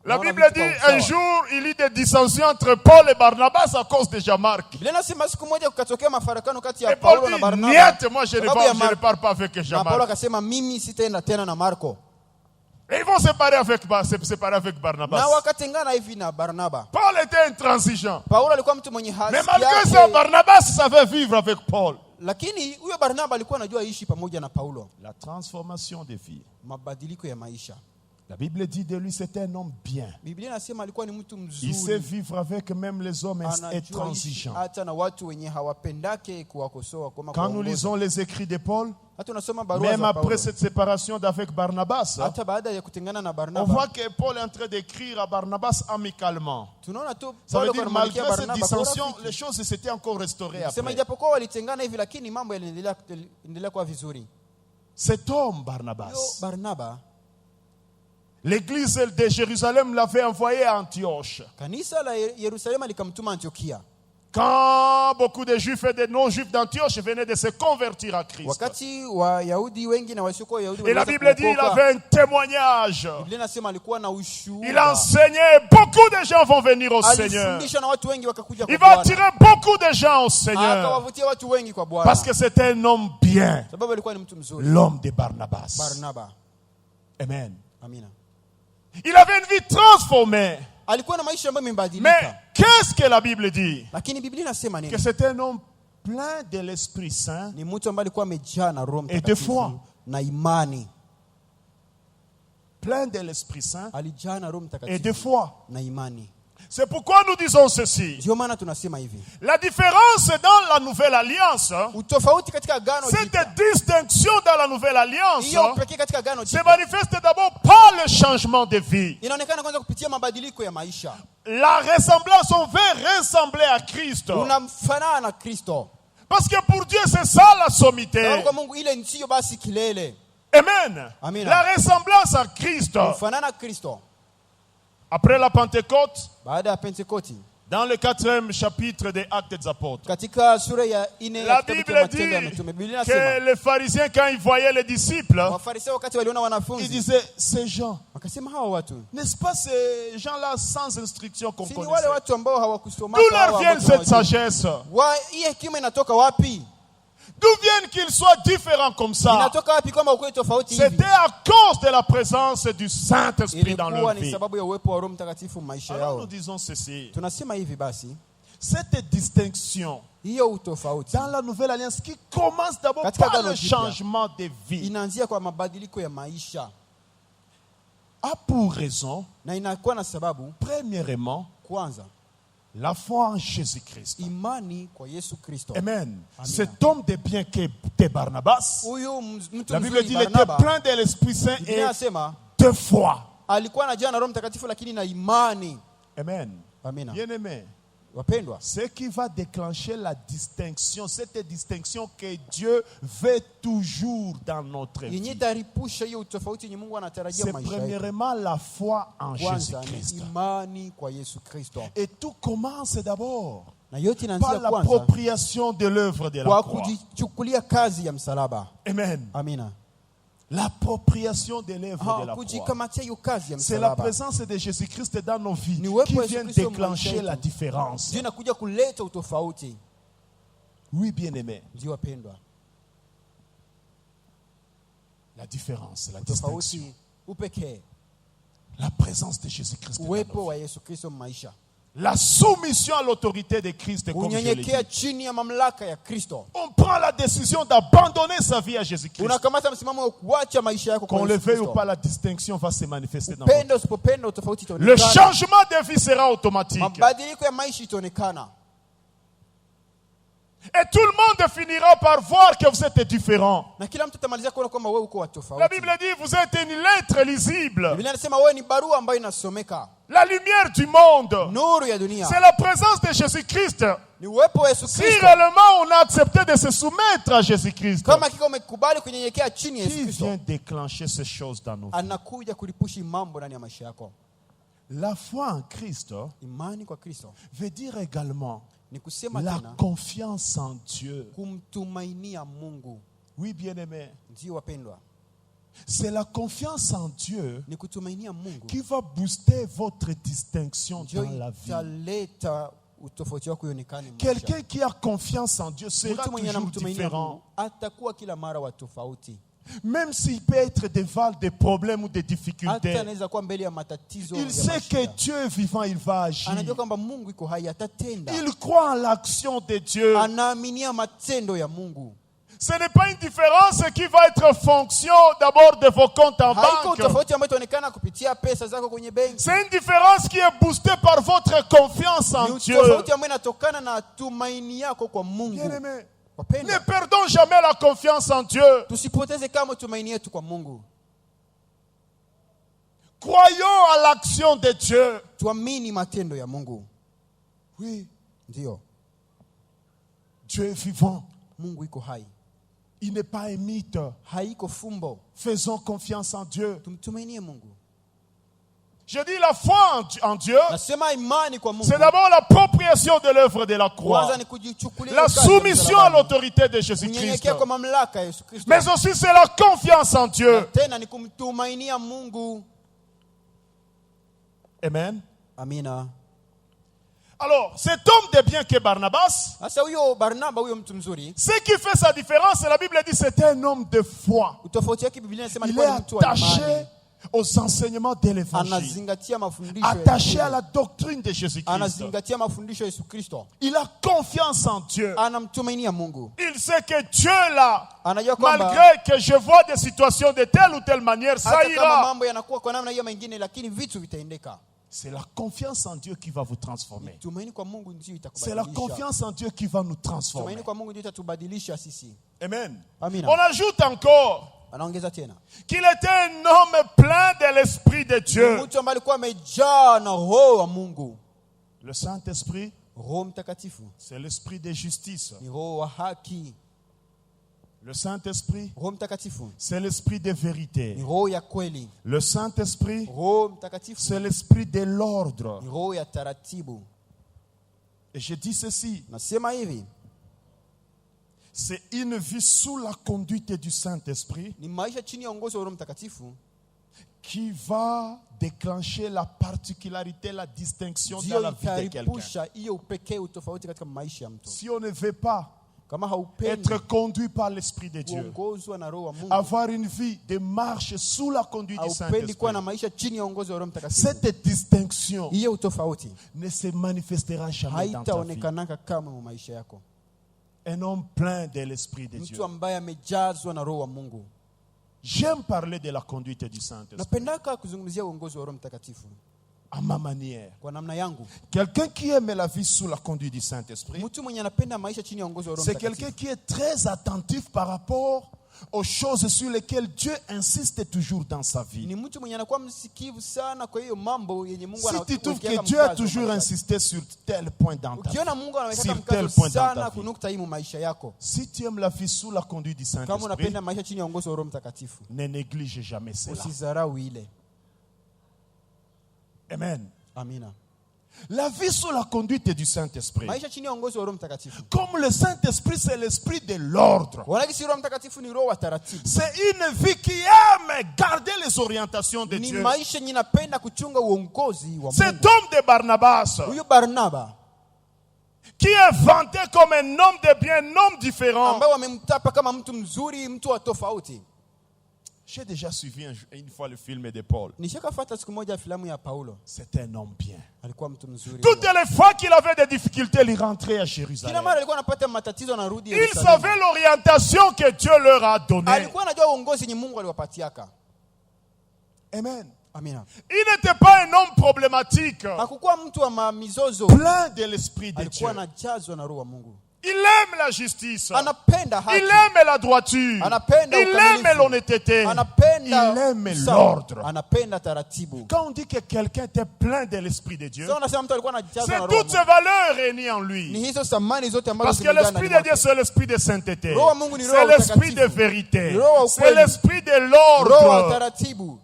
A: La
B: Unaona
A: Bible
B: vitu
A: dit
B: kwa
A: un
B: usawa.
A: jour, il y eut des dissensions entre Paul et Barnabas à cause de Jean-Marc.
B: Biblia inasema siku moja kukatokea mafarakano kati
A: Et
B: ya
A: Paul
B: Paulo na
A: dit,
B: Barnaba.
A: niet, moi je ne
B: Sababu ya
A: pars pas avec
B: Na Paulo
A: Jean-Marc.
B: akasema mimi sitaenda tena na Marko.
A: Et ils vont se séparer avec Barnabas.
B: Na wakatengana hivi na Barnaba.
A: Paul était intransigeant.
B: Paulo alikuwa mtu mwenye haki
A: Mais malgré
B: yake,
A: ça, Barnabas savait vivre avec Paul.
B: lakini huyo Barnaba alikuwa anajua ishi pamoja na Paulo.
A: La transformation des vies.
B: Mabadiliko ya maisha.
A: La Bible dit de lui, c'était un homme bien.
B: Biblia inasema alikuwa ni mtu
A: Il sait
B: mzuri.
A: vivre avec même les hommes
B: Anajua ishi
A: intransigeants.
B: hata na watu wenye hawapendake kuwakosoa kwa
A: Quand nous
B: kuwaongoza.
A: lisons les écrits de Paul,
B: Hata unasoma barua
A: même
B: za
A: après
B: Paulo.
A: cette séparation d'avec Barnabas,
B: Hata baada ya kutengana na
A: on
B: Barnaba,
A: voit que Paul est en train d'écrire à Barnabas amicalement.
B: tunaona tu
A: Ça veut
B: Paulo
A: dire
B: anamwandikia
A: malgré cette
B: Barnaba kwa
A: dissension,
B: urafiki.
A: les choses s'étaient encore restaurées
B: Sema
A: après.
B: ijapokuwa walitengana hivi, lakini mambo yaliendelea kuwa vizuri.
A: Cet homme,
B: Yo
A: Barnabas,
B: Barnaba,
A: l'église de Jérusalem l'avait envoyé à Antioche.
B: kanisa la Yerusalemu likamtuma Antiokia.
A: Quand beaucoup de juifs et de non-juifs d'Antioche venaient de se convertir à Christ.
B: Wakati Wayahudi wengi na wasiokuwa Wayahudi
A: Et la
B: waliweza
A: Bible dit qu'il
B: kuokoka,
A: avait un témoignage.
B: Biblia inasema alikuwa na
A: Il
B: ushuhuda.
A: enseignait, beaucoup de gens vont venir au Seigneur.
B: Alifundisha na watu wengi wakakuja
A: Il
B: kwa
A: va
B: Bwana.
A: attirer beaucoup de gens au Seigneur.
B: Akawavutia watu wengi kwa Bwana.
A: Parce que c'était un homme bien.
B: Sababu alikuwa ni mtu mzuri.
A: L'homme de Barnabas.
B: Barnaba.
A: Amen.
B: Amina.
A: Il avait une vie transformée.
B: Alikuwa na maisha ambayo
A: Mais
B: yamebadilika.
A: qu'est-ce que la Bible dit?
B: Lakini Biblia inasema
A: Que
B: nini?
A: c'était un homme plein de l'Esprit Saint
B: ni mtu ambaye alikuwa amejaa na Roho
A: et de foi.
B: Mtakatifu na imani.
A: Plein de l'Esprit Saint
B: Alijaa na Roho
A: et de
B: Mtakatifu
A: foi.
B: na imani.
A: C'est pourquoi nous disons ceci.
B: Ndio maana tunasema hivi.
A: La différence dans la nouvelle alliance,
B: Utofauti katika agano
A: cette
B: jipya.
A: distinction dans la nouvelle alliance
B: Hiyo pekee katika agano
A: se
B: jipya
A: manifeste d'abord par le changement de vie.
B: inaonekana kwanza kupitia mabadiliko ya maisha.
A: La ressemblance, on veut ressembler à Christ.
B: Unamfanana na Kristo.
A: Parce que pour Dieu, c'est ça la sommité.
B: Sababu kwa Mungu ile ndiyo basi kilele.
A: Amen.
B: Amina.
A: La ressemblance à Christ.
B: Kufanana na Kristo.
A: Après la Pentecôte,
B: Baada ya Pentekoti,
A: dans le 4e chapitre des Actes des Apôtres,
B: katika sura ya 4
A: la
B: ya kitabu
A: Bible
B: cha Matendo ya
A: dit
B: Mitume, Biblia
A: que
B: inasema
A: les pharisiens, quand ils voyaient les disciples,
B: Wafarisayo wakati waliona
A: ils
B: wanafunzi
A: disaient, ces gens,
B: wakasema hawa watu
A: n'est-ce pas ces gens-là sans instruction qu'on
B: si ni wale
A: connaissait?
B: watu ambao hawakusoma.
A: D'où leur vient cette sagesse?
B: Hii hekima inatoka wapi?
A: D'où viennent qu'ils soient différents comme ça?
B: Inatoka wapi kama ukweli tofauti hivi?
A: C'était à cause de la présence du Saint-Esprit dans
B: Ilikuwa
A: leur
B: ni
A: vie.
B: sababu ya uwepo wa Roho Mtakatifu maisha
A: Alors nous
B: yao.
A: disons ceci.
B: Tunasema hivi basi,
A: Cette distinction
B: hiyo utofauti
A: dans la nouvelle alliance qui commence d'abord
B: Katika
A: par
B: agano
A: le
B: jipya,
A: changement de vie
B: inaanzia kwa mabadiliko ya maisha
A: a pour raison,
B: na inakuwa na sababu.
A: premièrement,
B: Kwanza,
A: la foi en Jésus-Christ.
B: imani kwa Yesu Kristo.
A: Amen.
B: Amina.
A: Cet homme de bien qu'était Barnabas,
B: Huyu mtu
A: la Bible
B: mzuri
A: dit qu'il était
B: Barnaba,
A: plein de l'Esprit Saint
B: Biblia
A: et
B: inasema
A: de foi.
B: alikuwa anajaa na Roho Mtakatifu lakini na imani.
A: Amen.
B: Amina.
A: Bien-aimé,
B: Wapendwa,
A: ce qui va déclencher la distinction, cette distinction que Dieu veut toujours dans notre
B: yenye
A: vie,
B: taripusha hiyo utofauti yenye Mungu anatarajia
A: c'est
B: maisha yetu.
A: premièrement la foi en
B: Kwanza ni
A: Jésus-Christ.
B: imani kwa Yesu Kristo.
A: Et tout commence d'abord
B: Na yote
A: par
B: inaanzia kwanza
A: l'appropriation de l'œuvre de la
B: kwa
A: croix.
B: kujichukulia kazi ya msalaba.
A: Amen.
B: Amina.
A: L'appropriation de l'œuvre de la croix.
B: Kujikamatia hiyo kazi ya
A: C'est la
B: msalaba.
A: présence de Jésus-Christ dans nos vies
B: Ni uwepo
A: qui
B: wa Yesu
A: vient
B: Kristo maisha
A: déclencher
B: yetu.
A: la différence.
B: Ndio inakuja kuleta utofauti.
A: Oui, bien-aimé.
B: Ndio wapendwa.
A: La différence, la distinction.
B: Utofauti upekee.
A: La présence de Jésus-Christ dans nos
B: Uwepo
A: vies.
B: wa Yesu Kristo maisha.
A: La soumission à l'autorité de Christ, comme je l'ai
B: Unyenyekea
A: dit.
B: chini ya mamlaka ya Kristo.
A: On prend la décision d'abandonner sa vie à Jésus-Christ.
B: Unakamata msimamo wa kuacha maisha yako kwa
A: Qu'on le
B: Yesu
A: veuille ou
B: Kristo.
A: pas, la distinction va se manifester dans notre vie.
B: Upendo usipopenda utofauti
A: Le
B: itaonekana.
A: changement de vie sera automatique.
B: Mabadiliko ya maisha itaonekana.
A: Et tout le monde finira par voir que vous êtes différent.
B: Na kila mtu atamalizia kuona kwamba wewe uko wa
A: La
B: tofauti.
A: Bible dit, vous êtes une lettre lisible.
B: Biblia inasema wewe ni barua ambayo inasomeka.
A: La lumière du monde.
B: Nuru ya dunia.
A: C'est la présence de Jésus-Christ.
B: Ni uwepo wa Yesu
A: Si
B: Kristo.
A: réellement on a accepté de se soumettre à Jésus-Christ,
B: Kama kiko umekubali kunyenyekea chini ya Yesu
A: qui
B: Kristo,
A: vient déclencher ces choses dans nos vies?
B: anakuja kulipushi mambo ndani ya maisha yako.
A: La foi en Christ
B: Imani kwa Kristo
A: veut dire également
B: ni kusema
A: la
B: tena
A: confiance en Dieu.
B: kumtumainia Mungu.
A: Oui, bien-aimé.
B: Ndio wapendwa,
A: C'est la confiance en Dieu
B: ni kutumainia Mungu
A: qui va booster votre distinction
B: ndio
A: dans la vie.
B: italeta utofauti wako ionekane maisha.
A: Quelqu'un qui a confiance en Dieu sera
B: Mtu mwenye
A: toujours
B: anamtumainia
A: différent.
B: Mungu atakuwa kila mara wa tofauti.
A: Même s'il peut être devant des problèmes ou des
B: Hata
A: difficultés,
B: anaweza kuwa mbele ya matatizo
A: il
B: ya
A: sait que
B: mashida.
A: Dieu est vivant, il va agir.
B: Anajua kwamba Mungu iko hai, atatenda.
A: Il croit en l'action de Dieu.
B: Anaaminia matendo ya Mungu.
A: Ce n'est pas une différence qui va être fonction d'abord de vos comptes en
B: Haiko
A: banque.
B: utofauti ambayo itaonekana kupitia pesa zako kwenye benki.
A: C'est une différence qui est boostée par votre confiance
B: Ni
A: en Dieu.
B: utofauti ambayo inatokana na tumaini yako kwa Mungu.
A: Bien-aimé, ne
B: Wapendwa,
A: perdons jamais la confiance en Dieu.
B: tusipoteze kama tumaini yetu kwa Mungu.
A: Croyons à l'action de Dieu.
B: Tuamini matendo ya Mungu.
A: Oui,
B: Ndio,
A: Dieu est vivant.
B: Mungu iko hai.
A: Il n'est pas un mythe.
B: Haiko fumbo.
A: Faisons confiance en Dieu.
B: Tumtumainie Mungu.
A: Je dis la foi en Dieu,
B: Nasema imani kwa Mungu.
A: c'est d'abord l'appropriation de l'œuvre de la croix.
B: Kwanza ni kujichukulia
A: La
B: kazi ya
A: soumission à
B: msalabani.
A: l'autorité de Jésus-Christ.
B: Kunyenyekea kwa mamlaka ya Yesu Kristo.
A: Mais aussi c'est la confiance en Dieu.
B: Tena ni kumtumainia Mungu.
A: Amen.
B: Amina.
A: Alors, cet homme de bien qu'est Barnabas,
B: Sasa huyo Barnaba, huyo mtu mzuri,
A: ce qui fait sa différence, la Bible dit, c'est un homme de foi.
B: utofauti wake Biblia inasema
A: Il
B: alikuwa
A: est
B: ni mtu wa
A: attaché
B: imani.
A: aux enseignements de l'évangile,
B: anazingatia mafundisho ya
A: attaché à
B: Injili.
A: la doctrine de Jésus-Christ.
B: Anazingatia mafundisho ya Yesu Kristo.
A: Il a confiance en Dieu.
B: Anamtumainia Mungu.
A: Il sait que Dieu là,
B: Anajua kwamba
A: malgré que je vois des situations de telle ou telle manière, ça
B: hata kama
A: ira.
B: mambo yanakuwa kwa namna hiyo mengine, lakini vitu vitaendeka.
A: C'est la confiance en Dieu qui va vous transformer.
B: Tumaini kwa Mungu ndio
A: C'est la
B: itakubadilisha.
A: confiance en Dieu qui va nous transformer.
B: Tumaini kwa Mungu ndio itatubadilisha sisi.
A: Amen.
B: Amina.
A: On ajoute encore
B: Anaongeza tena.
A: qu'il était un homme plein de l'Esprit de Dieu.
B: Mtu ambaye alikuwa amejaa na roho wa Mungu.
A: Le Saint-Esprit,
B: Roho Mtakatifu
A: c'est l'esprit de justice.
B: ni roho wa haki.
A: Le Saint-Esprit,
B: Roho Mtakatifu
A: c'est l'esprit de
B: ni
A: vérité.
B: roho ya kweli.
A: Le Saint-Esprit,
B: Roho Mtakatifu
A: c'est l'esprit de l'ordre.
B: ni roho ya taratibu.
A: Et je dis ceci,
B: Nasema hivi,
A: c'est une vie sous la conduite du Saint-Esprit
B: ni maisha chini ya uongozi wa Roho Mtakatifu
A: qui va déclencher la particularité, la distinction dans
B: ndio
A: la vie de quelqu'un.
B: itaripusha hiyo upekee, utofauti katika maisha ya mtu.
A: Si on ne veut pas
B: Kama haupendi
A: être conduit par l'Esprit de Dieu,
B: kuongozwa na roho wa Mungu,
A: avoir une vie de marche sous la conduite du
B: haupendi kuwa na
A: Saint-Esprit,
B: maisha chini ya uongozi wa Roho Mtakatifu,
A: cette distinction
B: hiyo utofauti
A: ne se manifestera jamais dans ta vie.
B: haitaonekanaka kama mu maisha yako.
A: Un homme plein de l'Esprit de Dieu.
B: Mtu ambaye amejazwa na roho wa Mungu.
A: J'aime parler de la conduite du Saint-Esprit
B: Napendaka kuzungumzia uongozi wa Roho Mtakatifu
A: à ma manière.
B: kwa namna yangu.
A: Quelqu'un qui aime la vie sous la conduite du Saint-Esprit,
B: Mtu mwenye anapenda maisha chini ya uongozi wa Roho
A: c'est
B: Mtakatifu
A: quelqu'un qui est très attentif par rapport aux choses sur lesquelles Dieu insiste toujours dans sa vie.
B: ni mtu mwenye anakuwa msikivu sana kwa hiyo mambo yenye Mungu
A: Si tu trouves
B: anawekeaka
A: que Dieu a
B: mkazo
A: toujours
B: maisha.
A: insisté sur tel point dans ta vie,
B: Ukiona Mungu anaweka
A: sur
B: mkazo
A: tel point dans ta
B: sana
A: vie,
B: kunukta hii mu maisha yako,
A: si tu aimes la vie sous la conduite du
B: kama
A: Saint-Esprit,
B: unapenda maisha chini ya uongozi wa Roho Mtakatifu,
A: ne néglige jamais cela.
B: usizarau ile.
A: Amen.
B: Amina.
A: La vie sous la conduite du Saint-Esprit.
B: Maisha chini ya uongozi wa Roho Mtakatifu,
A: Comme le Saint-Esprit, c'est l'esprit de l'ordre.
B: walakisi Roho Mtakatifu ni roho wa taratibu.
A: C'est une vie qui aime garder les orientations de
B: Ni
A: Dieu.
B: maisha yenye napenda kuchunga uongozi wa
A: Cet
B: Mungu.
A: homme de Barnabas,
B: Huyu Barnaba
A: qui est vanté comme un homme de bien, un homme différent.
B: ambaye wamemtapa kama mtu mzuri, mtu wa tofauti.
A: J'ai déjà suivi une fois le film de Paul.
B: Nishakafuata siku moja filamu ya Paulo.
A: C'était un homme bien.
B: Alikuwa mtu mzuri.
A: Toutes les fois qu'il avait des difficultés, il rentrait à
B: Kila
A: Jérusalem.
B: mara alikuwa anapata matatizo, anarudi
A: Il
B: Yerusalemu.
A: savait l'orientation que Dieu leur a donnée.
B: Alikuwa anajua uongozi yenye Mungu aliwapatiaka.
A: Amen.
B: Amina.
A: Il n'était pas un homme problématique,
B: Hakukuwa mtu wa mizozo.
A: plein de l'esprit de Dieu.
B: Alikuwa anajazwa na roho wa Mungu.
A: Il aime la justice.
B: Anapenda haki.
A: Il aime la droiture.
B: Anapenda
A: Il
B: ukamilifu.
A: aime l'honnêteté.
B: Anapenda
A: Il aime
B: usawa.
A: l'ordre.
B: Anapenda taratibu.
A: Quand on dit que quelqu'un était plein de l'esprit de Dieu,
B: Sasa unasema mtu alikuwa anajazwa
A: c'est
B: na roho wa
A: toutes ces
B: Mungu.
A: valeurs réunies en
B: Ni
A: lui.
B: hizo samani zote ambazo
A: Parce que
B: zimejaa
A: l'esprit
B: ndani
A: de Dieu,
B: mwake.
A: c'est l'esprit de sainteté.
B: Roho wa Mungu ni roho
A: C'est
B: wa
A: l'esprit de
B: utakatifu.
A: vérité.
B: Ni roho wa
A: C'est
B: ukweli.
A: l'esprit de
B: Roho wa
A: l'ordre.
B: taratibu.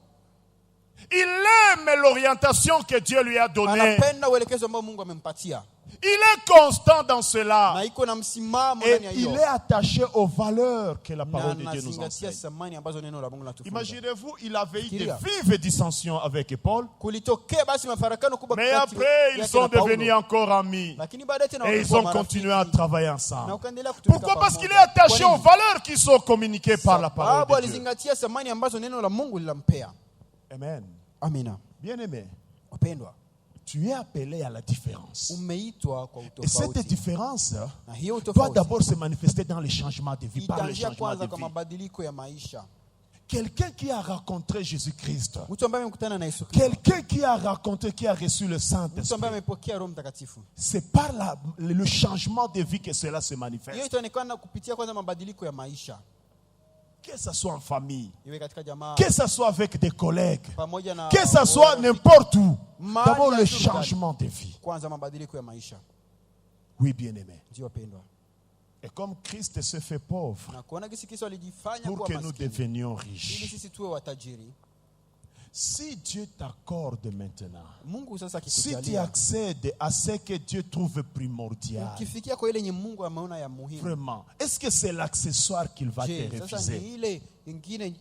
A: Il aime l'orientation que Dieu lui a donnée.
B: Anapenda uelekezo ambao Mungu amempatia.
A: Il est constant dans cela.
B: Na iko na msimamo
A: Et
B: ndani ya
A: il est
B: hiyo.
A: attaché aux valeurs que la
B: Na
A: parole de Dieu nous
B: anazingatia
A: enseigne.
B: samani ambazo neno la Mungu linatufunza.
A: Imaginez-vous, il avait eu des
B: Fikiria.
A: vives dissensions avec Paul.
B: Kulitokea basi mafarakano kubwa
A: Mais
B: kati
A: après, ils
B: yake
A: sont
B: na Paulo.
A: devenus encore amis.
B: Lakini baadaye tena
A: Et ils
B: wamekuwa
A: ont
B: marafiki.
A: continué à travailler
B: Na
A: ensemble.
B: ukaendelea kutumika
A: Pourquoi? Parce
B: pamoja.
A: qu'il est attaché
B: Kwa
A: aux
B: nini?
A: valeurs qui sont communiquées par la parole
B: Sababu
A: de Dieu.
B: alizingatia samani ambazo neno la Mungu linampea.
A: Amen.
B: Amina.
A: Bien-aimé,
B: Wapendwa,
A: tu es appelé à la différence.
B: umeitwa kwa
A: Et cette
B: utofauti.
A: différence
B: Na hiyo
A: doit
B: utofauti
A: d'abord se manifester dans les changements de vie, par les
B: itaanzia
A: changements
B: kwanza
A: de
B: kwa
A: vie.
B: mabadiliko ya maisha.
A: Quelqu'un qui a rencontré Jésus-Christ,
B: Mtu ambaye amekutana na Yesu Kristo,
A: quelqu'un qui a rencontré, qui a reçu le
B: mtu
A: Saint-Esprit,
B: ambaye amepokea Roho Mtakatifu,
A: c'est par le changement de vie que cela se
B: hiyo
A: manifeste.
B: itaonekana kupitia kwanza mabadiliko ya maisha,
A: Que ce soit en famille,
B: iwe katika jamaa,
A: que ce soit avec des collègues,
B: pamoja na
A: que ce soit n'importe où.
B: Mahali
A: D'abord le
B: ya shule.
A: changement de vie.
B: kwanza mabadiliko ya maisha.
A: Oui, bien-aimé.
B: Ndio wapendwa,
A: Et comme Christ se fait pauvre
B: na kuona gisi Kristo alijifanya
A: pour
B: kuwa
A: que nous
B: maskini
A: devenions
B: ili
A: riches.
B: sisi tuwe watajiri.
A: Si Dieu t'accorde maintenant,
B: Mungu sasa
A: si tu
B: akikujalia,
A: accèdes à ce que Dieu trouve primordial,
B: ukifikia kwa ile yenye Mungu ameona ya muhimu,
A: vraiment, est-ce que c'est l'accessoire qu'il va te
B: je sasa
A: refuser?
B: ni ile ingine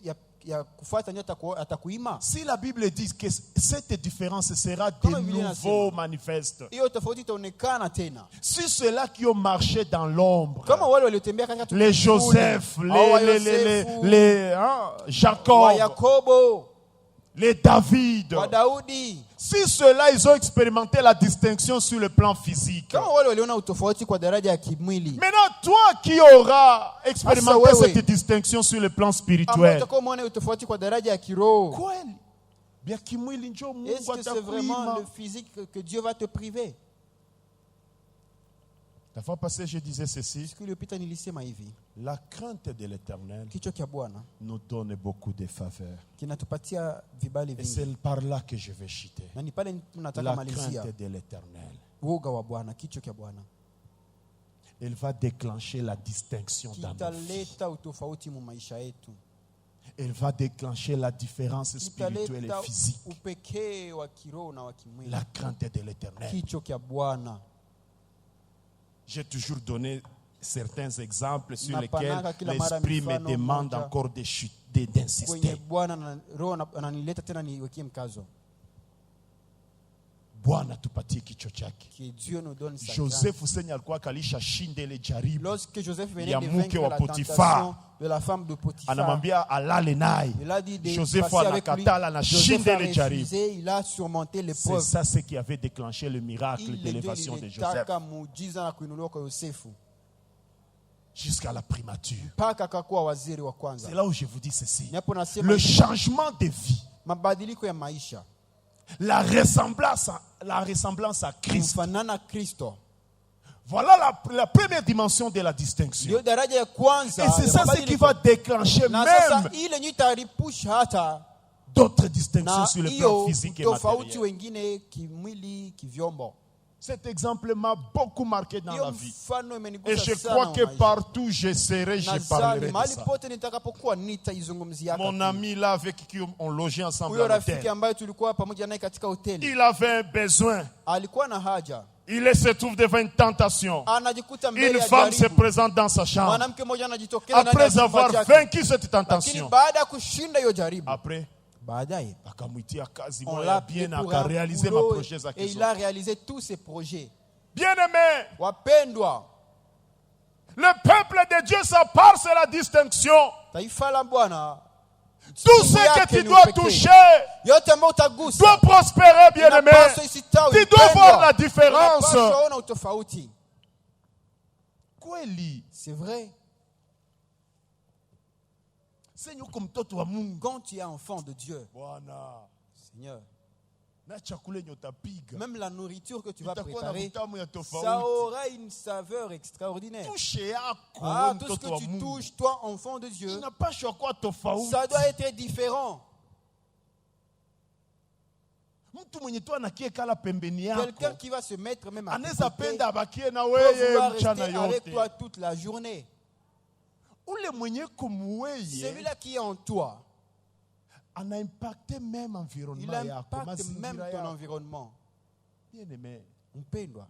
B: ya kufuata ndio atakuima?
A: Si la Bible dit que cette différence sera de
B: Comme Biblia
A: nouveau
B: inasema.
A: manifeste,
B: Hiyo tofauti itaonekana tena.
A: si ceux-là qui ont marché dans l'ombre,
B: Kama wale waliotembea katika
A: les
B: kivuli,
A: Joseph,
B: au wa Yosefu,
A: les Jacob,
B: wa Yakobo,
A: les David.
B: wa Daudi.
A: Si ceux-là, ils ont expérimenté la distinction sur le plan physique.
B: Kama wale waliona utofauti kwa daraja ya kimwili,
A: Maintenant, toi qui auras expérimenté
B: Asa wewe.
A: cette distinction sur le plan
B: ambao
A: spirituel,
B: utakuwa umeona utofauti kwa daraja ya kiroho,
A: kweli bien kimwili njo Mungu
B: est-ce que c'est vraiment
A: atakuima.
B: le physique que Dieu va te priver?
A: La fois passée, je disais ceci.
B: Siku iliyopita nilisema hivi,
A: La crainte de l'Éternel
B: kichwa cha Bwana
A: nous donne beaucoup de faveurs.
B: kinatupatia vibali
A: Et
B: vingi,
A: c'est par là que je vais chuter.
B: na ni pale tunataka
A: La
B: malizia.
A: crainte de l'Éternel.
B: Woga wa Bwana, kichwa cha Bwana
A: Elle va déclencher la distinction dans nos vies.
B: kitaleta utofauti mu maisha yetu,
A: Elle va déclencher la différence spirituelle
B: kitaleta
A: et physique.
B: upekee wa kiroho na wa kimwili.
A: La crainte de l'Éternel.
B: Kichwa cha Bwana.
A: J'ai toujours donné certains exemples sur
B: Napanaka
A: lesquels
B: kila mara
A: l'Esprit me
B: mifano
A: demande
B: moja
A: encore
B: kwenye
A: d'insister.
B: Bwana na roho ananileta tena niwekie mkazo.
A: Bwana tupatie kichwa chake.
B: Que Dieu nous donne sa
A: Joseph Seigneur alikuwa kalisha shinde ile jaribu.
B: Lorsque Joseph venait
A: Ya
B: de
A: mke
B: vaincre
A: wa
B: la
A: Potiphar.
B: tentation de la femme de Potiphar,
A: Anamwambia alale naye.
B: il a dit de
A: Joseph
B: passer avec lui.
A: anakatala na
B: Joseph
A: shinde
B: a
A: ile jaribu.
B: refusé, il a surmonté
A: C'est
B: l'épreuve.
A: ça ce qui avait déclenché le miracle
B: Il
A: d'élévation de Joseph
B: ilitaka muujiza na kuinuliwa kwa Yosefu
A: jusqu'à la primature.
B: mpaka akakuwa waziri wa
A: C'est
B: kwanza.
A: là où je vous dis ceci.
B: Napo nasema
A: Le changement de vie,
B: mabadiliko ya maisha,
A: la ressemblance à Christ.
B: kufanana Kristo,
A: Voilà la première dimension de la distinction.
B: ndio daraja ya kwanza.
A: Et c'est
B: ya
A: ça ce
B: mabadiliko.
A: qui va déclencher
B: Na sasa
A: même
B: ile ndio itaripusha hata
A: d'autres distinctions
B: na
A: sur le plan
B: hiyo
A: physique et
B: tofauti
A: matériel.
B: wengine kimwili, kivyombo.
A: Cet exemple m'a beaucoup marqué dans la
B: Hiyo
A: vie.
B: mfano
A: Et
B: imenigusa
A: je
B: sana
A: crois
B: mu
A: que
B: maisha.
A: partout où je serai, je parlerai
B: Nadhani
A: de
B: mahali
A: ça.
B: pote nitakapokuwa nitaizungumzia.
A: Mon ami là avec qui on logeait ensemble
B: Huyo
A: à
B: rafiki
A: l'hôtel,
B: ambaye tulikuwa pamoja naye katika hoteli
A: il avait un besoin.
B: alikuwa na haja,
A: Il se trouve devant une tentation.
B: anajikuta mbele
A: Une
B: ya
A: femme se
B: jaribu.
A: présente dans sa chambre.
B: Mwanamke mmoja anajitokeza ndani ya
A: Après
B: chumba
A: avoir
B: chake.
A: vaincu cette
B: Lakini
A: tentation,
B: baada ya kushinda hiyo jaribu,
A: après,
B: baadaye
A: akamwitia kazi
B: on
A: moja
B: l'a
A: bien
B: appelé pour un
A: akarealize ma
B: boulot
A: projet za
B: et il
A: kizo.
B: a réalisé tous ses projets.
A: Bien-aimé,
B: Wapendwa,
A: le peuple de Dieu, sa part, c'est la distinction.
B: taifa la Bwana,
A: Tout
B: siku
A: ce
B: yake
A: que tu
B: ni
A: dois
B: upekee.
A: toucher
B: Yote ambayo utagusa
A: doit prospérer, bien-aimé.
B: inapaswa isistawi.
A: Tu dois
B: Mpendwa,
A: voir la différence.
B: unapaswa ona utofauti.
A: Kweli,
B: C'est vrai.
A: Seigneur comme mtoto wa Mungu.
B: Quand tu es enfant de Dieu,
A: Bwana,
B: Seigneur,
A: na chakula yenye utapiga.
B: même la nourriture que tu vas
A: Itakuwa na
B: préparer,
A: utamu ya
B: ça
A: tofauti.
B: aura une saveur extraordinaire.
A: Touche yako
B: Ah,
A: wewe
B: tout ce
A: mtoto
B: que
A: wa
B: tu
A: Mungu.
B: touches, toi, enfant de Dieu,
A: Inapaswa kuwa tofauti.
B: ça doit être différent.
A: Mtu mwenye tu anakiekala pembeni
B: Quelqu'un
A: yako
B: qui va se mettre même à tes
A: anaweza
B: côtés,
A: penda abakie na
B: peut
A: wewe
B: vouloir
A: mchana
B: rester avec
A: yote.
B: toi toute la journée.
A: Ule mwenye kumweye
B: Celui-là qui est en toi,
A: ana impacte même
B: il
A: environnement yako,
B: impacte même
A: mazingira
B: ton
A: yako.
B: environnement.
A: Bien-aimé,
B: Mpendwa,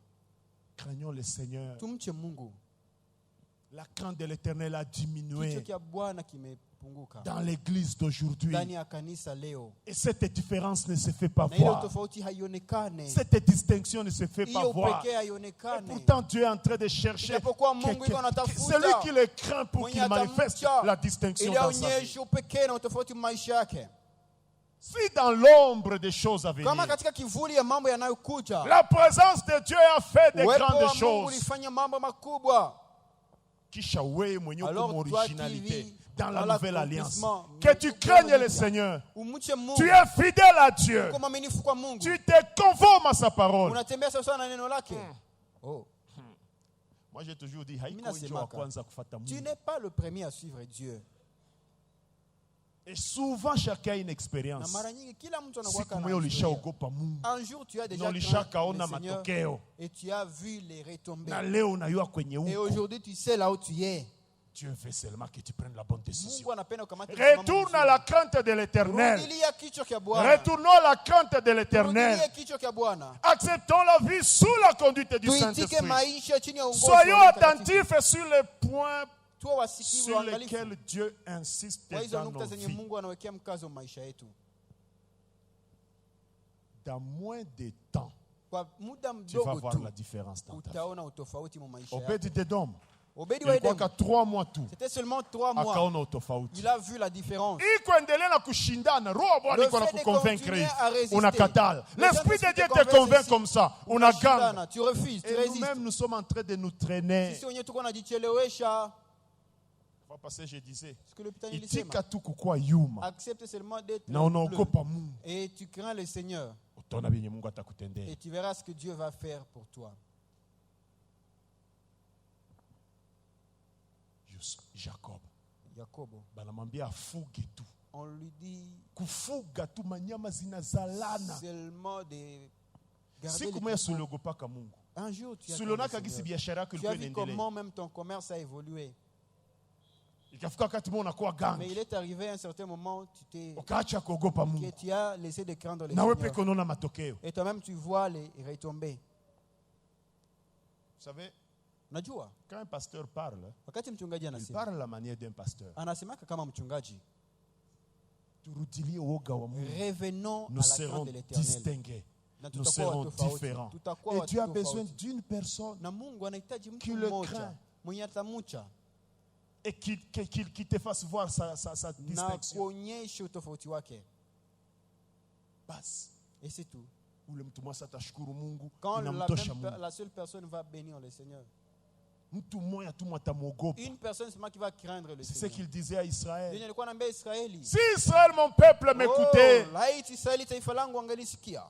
A: craignons le Seigneur.
B: tumche Mungu.
A: La crainte de l'Éternel a
B: Kicho
A: diminué
B: kia Bwana kimepunguka
A: dans l'église d'aujourd'hui.
B: ndani ya kanisa leo,
A: Et cette différence ne se fait pas
B: na ile
A: voir.
B: tofauti haionekane,
A: Cette distinction ne se fait pas
B: hiyo
A: voir.
B: pekee
A: Et
B: haionekane.
A: pourtant, Dieu est en train de chercher
B: Ijapokuwa Mungu iko anatafuta
A: celui qui le craint pour
B: mwenye
A: qu'il manifeste
B: atamcha
A: la distinction
B: ili
A: dans sa vie.
B: aonyeshe upekee na utofauti maisha yake.
A: Si dans l'ombre des choses à venir,
B: Kama katika kivuli ya mambo yanayokuja,
A: la présence de Dieu a fait de
B: uwepo
A: grandes
B: wa Mungu
A: choses.
B: ulifanya mambo makubwa.
A: Kisha wewe mwenye
B: Alors,
A: comme
B: toi
A: originalité
B: qui vis
A: dans la
B: dans
A: nouvelle alliance,
B: l'accomplissement,
A: que tu craignes le Seigneur.
B: Umche Mungu,
A: Tu es fidèle à Dieu.
B: uko mwaminifu kwa Mungu,
A: Tu te conformes à sa parole.
B: unatembea sawa na neno lake. Oh,
A: Moi j'ai toujours dit, haiko
B: Mina
A: njo wa
B: semaka.
A: kwanza kufuata
B: tu
A: Mungu.
B: n'es pas le premier à suivre Dieu.
A: Et souvent chacun a une
B: Na
A: expérience.
B: mara nyingi kila mtu anakuwa
A: Siku moja ulishaogopa Mungu.
B: un jour tu as
A: Na
B: déjà craint
A: ulishakaona
B: le Seigneur
A: matokeo.
B: et tu as vu les retombées.
A: Na leo unayua kwenye
B: Et
A: huko.
B: aujourd'hui tu sais là où tu es.
A: Dieu veut seulement que tu prennes la bonne décision.
B: Mungu anapenda ukamate msimamo
A: Retourne à
B: mzuri.
A: la crainte de l'Éternel.
B: Rudilia kichwa cha Bwana.
A: Retournons à la crainte de l'Éternel.
B: Rudilia kichwa cha Bwana.
A: Acceptons la vie sous la conduite du
B: Tuitike
A: Saint-Esprit.
B: maisha chini ya uongozi
A: Soyons
B: wa Roho Mtakatifu.
A: attentifs sur les points
B: Tuwe wasikivu
A: sur
B: waangalifu
A: lesquels Dieu insiste
B: kwa hizo
A: dans nos
B: nukta zenye
A: vies.
B: Mungu anawekea mkazo maisha yetu.
A: Dans moins de temps,
B: Kwa muda
A: tu vas
B: mdogo
A: voir
B: tu
A: la différence dans ta vie.
B: utaona utofauti mu maisha
A: Au
B: yako.
A: Obed-Edom,
B: Obedi wa
A: ilikuwa
B: Edomu.
A: 3 mois tu
B: C'était seulement 3 mois.
A: akaona utofauti.
B: Il a vu la différence.
A: Iko endelea na kushindana, roho Bwana
B: Le
A: iko na
B: fait de
A: kuconvaincre
B: continuer
A: hivi.
B: à résister.
A: Unakatala.
B: Le
A: L'esprit
B: Saint-Esprit
A: de Dieu
B: te
A: te convainc
B: convainc
A: comme ça. Unaganga.
B: Unashindana, tu refuses, tu
A: Et
B: résistes.
A: nous-mêmes, nous sommes en train de nous traîner.
B: Sisi wenyewe tuko najichelewesha.
A: Fois passé, je disais,
B: Ce que le Pita
A: itika
B: nilisema.
A: tu kukua yuma
B: Accepte seulement d'être
A: na
B: bleu.
A: unaogopa Mungu,
B: Et tu crains le Seigneur.
A: utaona vyenye Mungu atakutendea.
B: Et tu verras ce que Dieu va faire pour toi.
A: Jacob
B: Yakobo.
A: banamwambia afuge tu,
B: On lui dit
A: kufuga tu, manyama zinazalana.
B: seulement de garder
A: Siku
B: les
A: moja
B: troupeaux.
A: suliogopaka Mungu,
B: Un jour, tu as
A: sulionaka gisi biashara yako
B: tu
A: ilikuwa
B: as vu
A: inaendelea,
B: comment même ton commerce a évolué.
A: ikafika wakati mmoja unakuwa
B: Mais il
A: gangi,
B: est arrivé à un certain moment,
A: ukaacha kuogopa
B: que
A: Mungu,
B: tu as laissé de craindre le
A: na wewe
B: Seigneur.
A: peke unaona matokeo.
B: Et toi-même, tu vois les retombées.
A: Vous savez,
B: Najua,
A: quand un pasteur parle,
B: wakati mchungaji
A: il
B: anasema,
A: parle la manière d'un pasteur.
B: anasemaka kama mchungaji.
A: Turudilie woga wa Mungu,
B: Revenons
A: nous
B: à la
A: serons
B: crainte de l'Éternel.
A: distingués,
B: Na
A: nous
B: tutakuwa
A: serons
B: watu tofauti.
A: différents.
B: Tutakuwa
A: Et
B: watu
A: Dieu a
B: tofauti.
A: besoin d'une personne
B: Na Mungu anahitaji
A: qui
B: mtu
A: le
B: mmoja
A: craint
B: mwenye atamucha
A: et qui te fasse voir sa
B: na
A: distinction.
B: kuonyesha utofauti wake.
A: Basi
B: Et c'est tout.
A: ule mtu mmoja atashukuru Mungu,
B: Quand
A: inamtosha Mungu.
B: la seule personne va bénir le Seigneur.
A: Mtu mmoja tu atamwogopa.
B: Une personne seulement qui va craindre le
A: C'est ce
B: Seigneur.
A: qu'il disait à Israël.
B: Ndiye alikuwa anaambia Israeli.
A: Si Israël, mon peuple, m'écoutait,
B: laiti Israeli taifa langu angelisikia.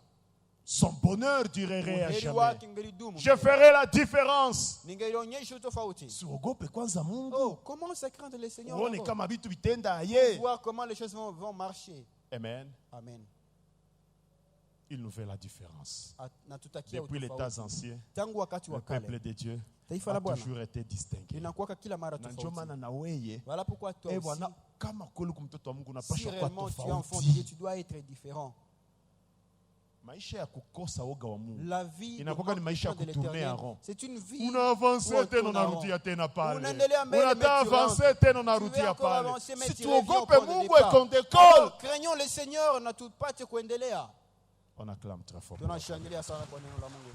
A: son bonheur durerait à
B: Uheri
A: jamais.
B: wake ungelidumu.
A: Je ferai la différence.
B: Ningelionyesha utofauti.
A: Siogope kwanza Mungu.
B: Oh, commence à craindre le Seigneur.
A: Uone
B: d'abord.
A: kama vitu vitenda aye.
B: Voir comment les choses vont marcher.
A: Amen.
B: Amen.
A: Il nous fait la différence.
B: Na tutakia
A: Depuis les temps
B: utofauti.
A: anciens,
B: Tangu wakati
A: le
B: wa
A: peuple
B: kale
A: de Dieu
B: taifa
A: a
B: la Bwana
A: toujours été distingué.
B: linakuwa kila mara
A: Na ndio
B: tofauti.
A: maana na wewe,
B: Voilà pourquoi toi aussi,
A: bwana, kama kweli kumtoto wa Mungu
B: si
A: unapaswa kuwa
B: réellement tu es enfant de Dieu,
A: tofauti.
B: tu dois être différent.
A: Maisha ya kukosa woga wa Mungu
B: La vie de
A: inakuwa ni maisha ya
B: manque de
A: kutourner en
B: l'Éternel,
A: rond.
B: c'est une vie
A: Unaavance
B: où on
A: tena
B: tourne en rond.
A: unarudia tena pale,
B: Unaendelea mbele, mais tu
A: unataavance
B: rentres.
A: tena
B: Tu
A: unarudia
B: veux encore
A: pale.
B: avancer, mais
A: Si
B: tu reviens au
A: tuogope
B: point de
A: Mungu
B: départ.
A: et qu'on décolle,
B: Alors, craignons le Seigneur na tupate kuendelea.
A: on acclame très fort.
B: Tunashangilia sana kwa neno la Mungu.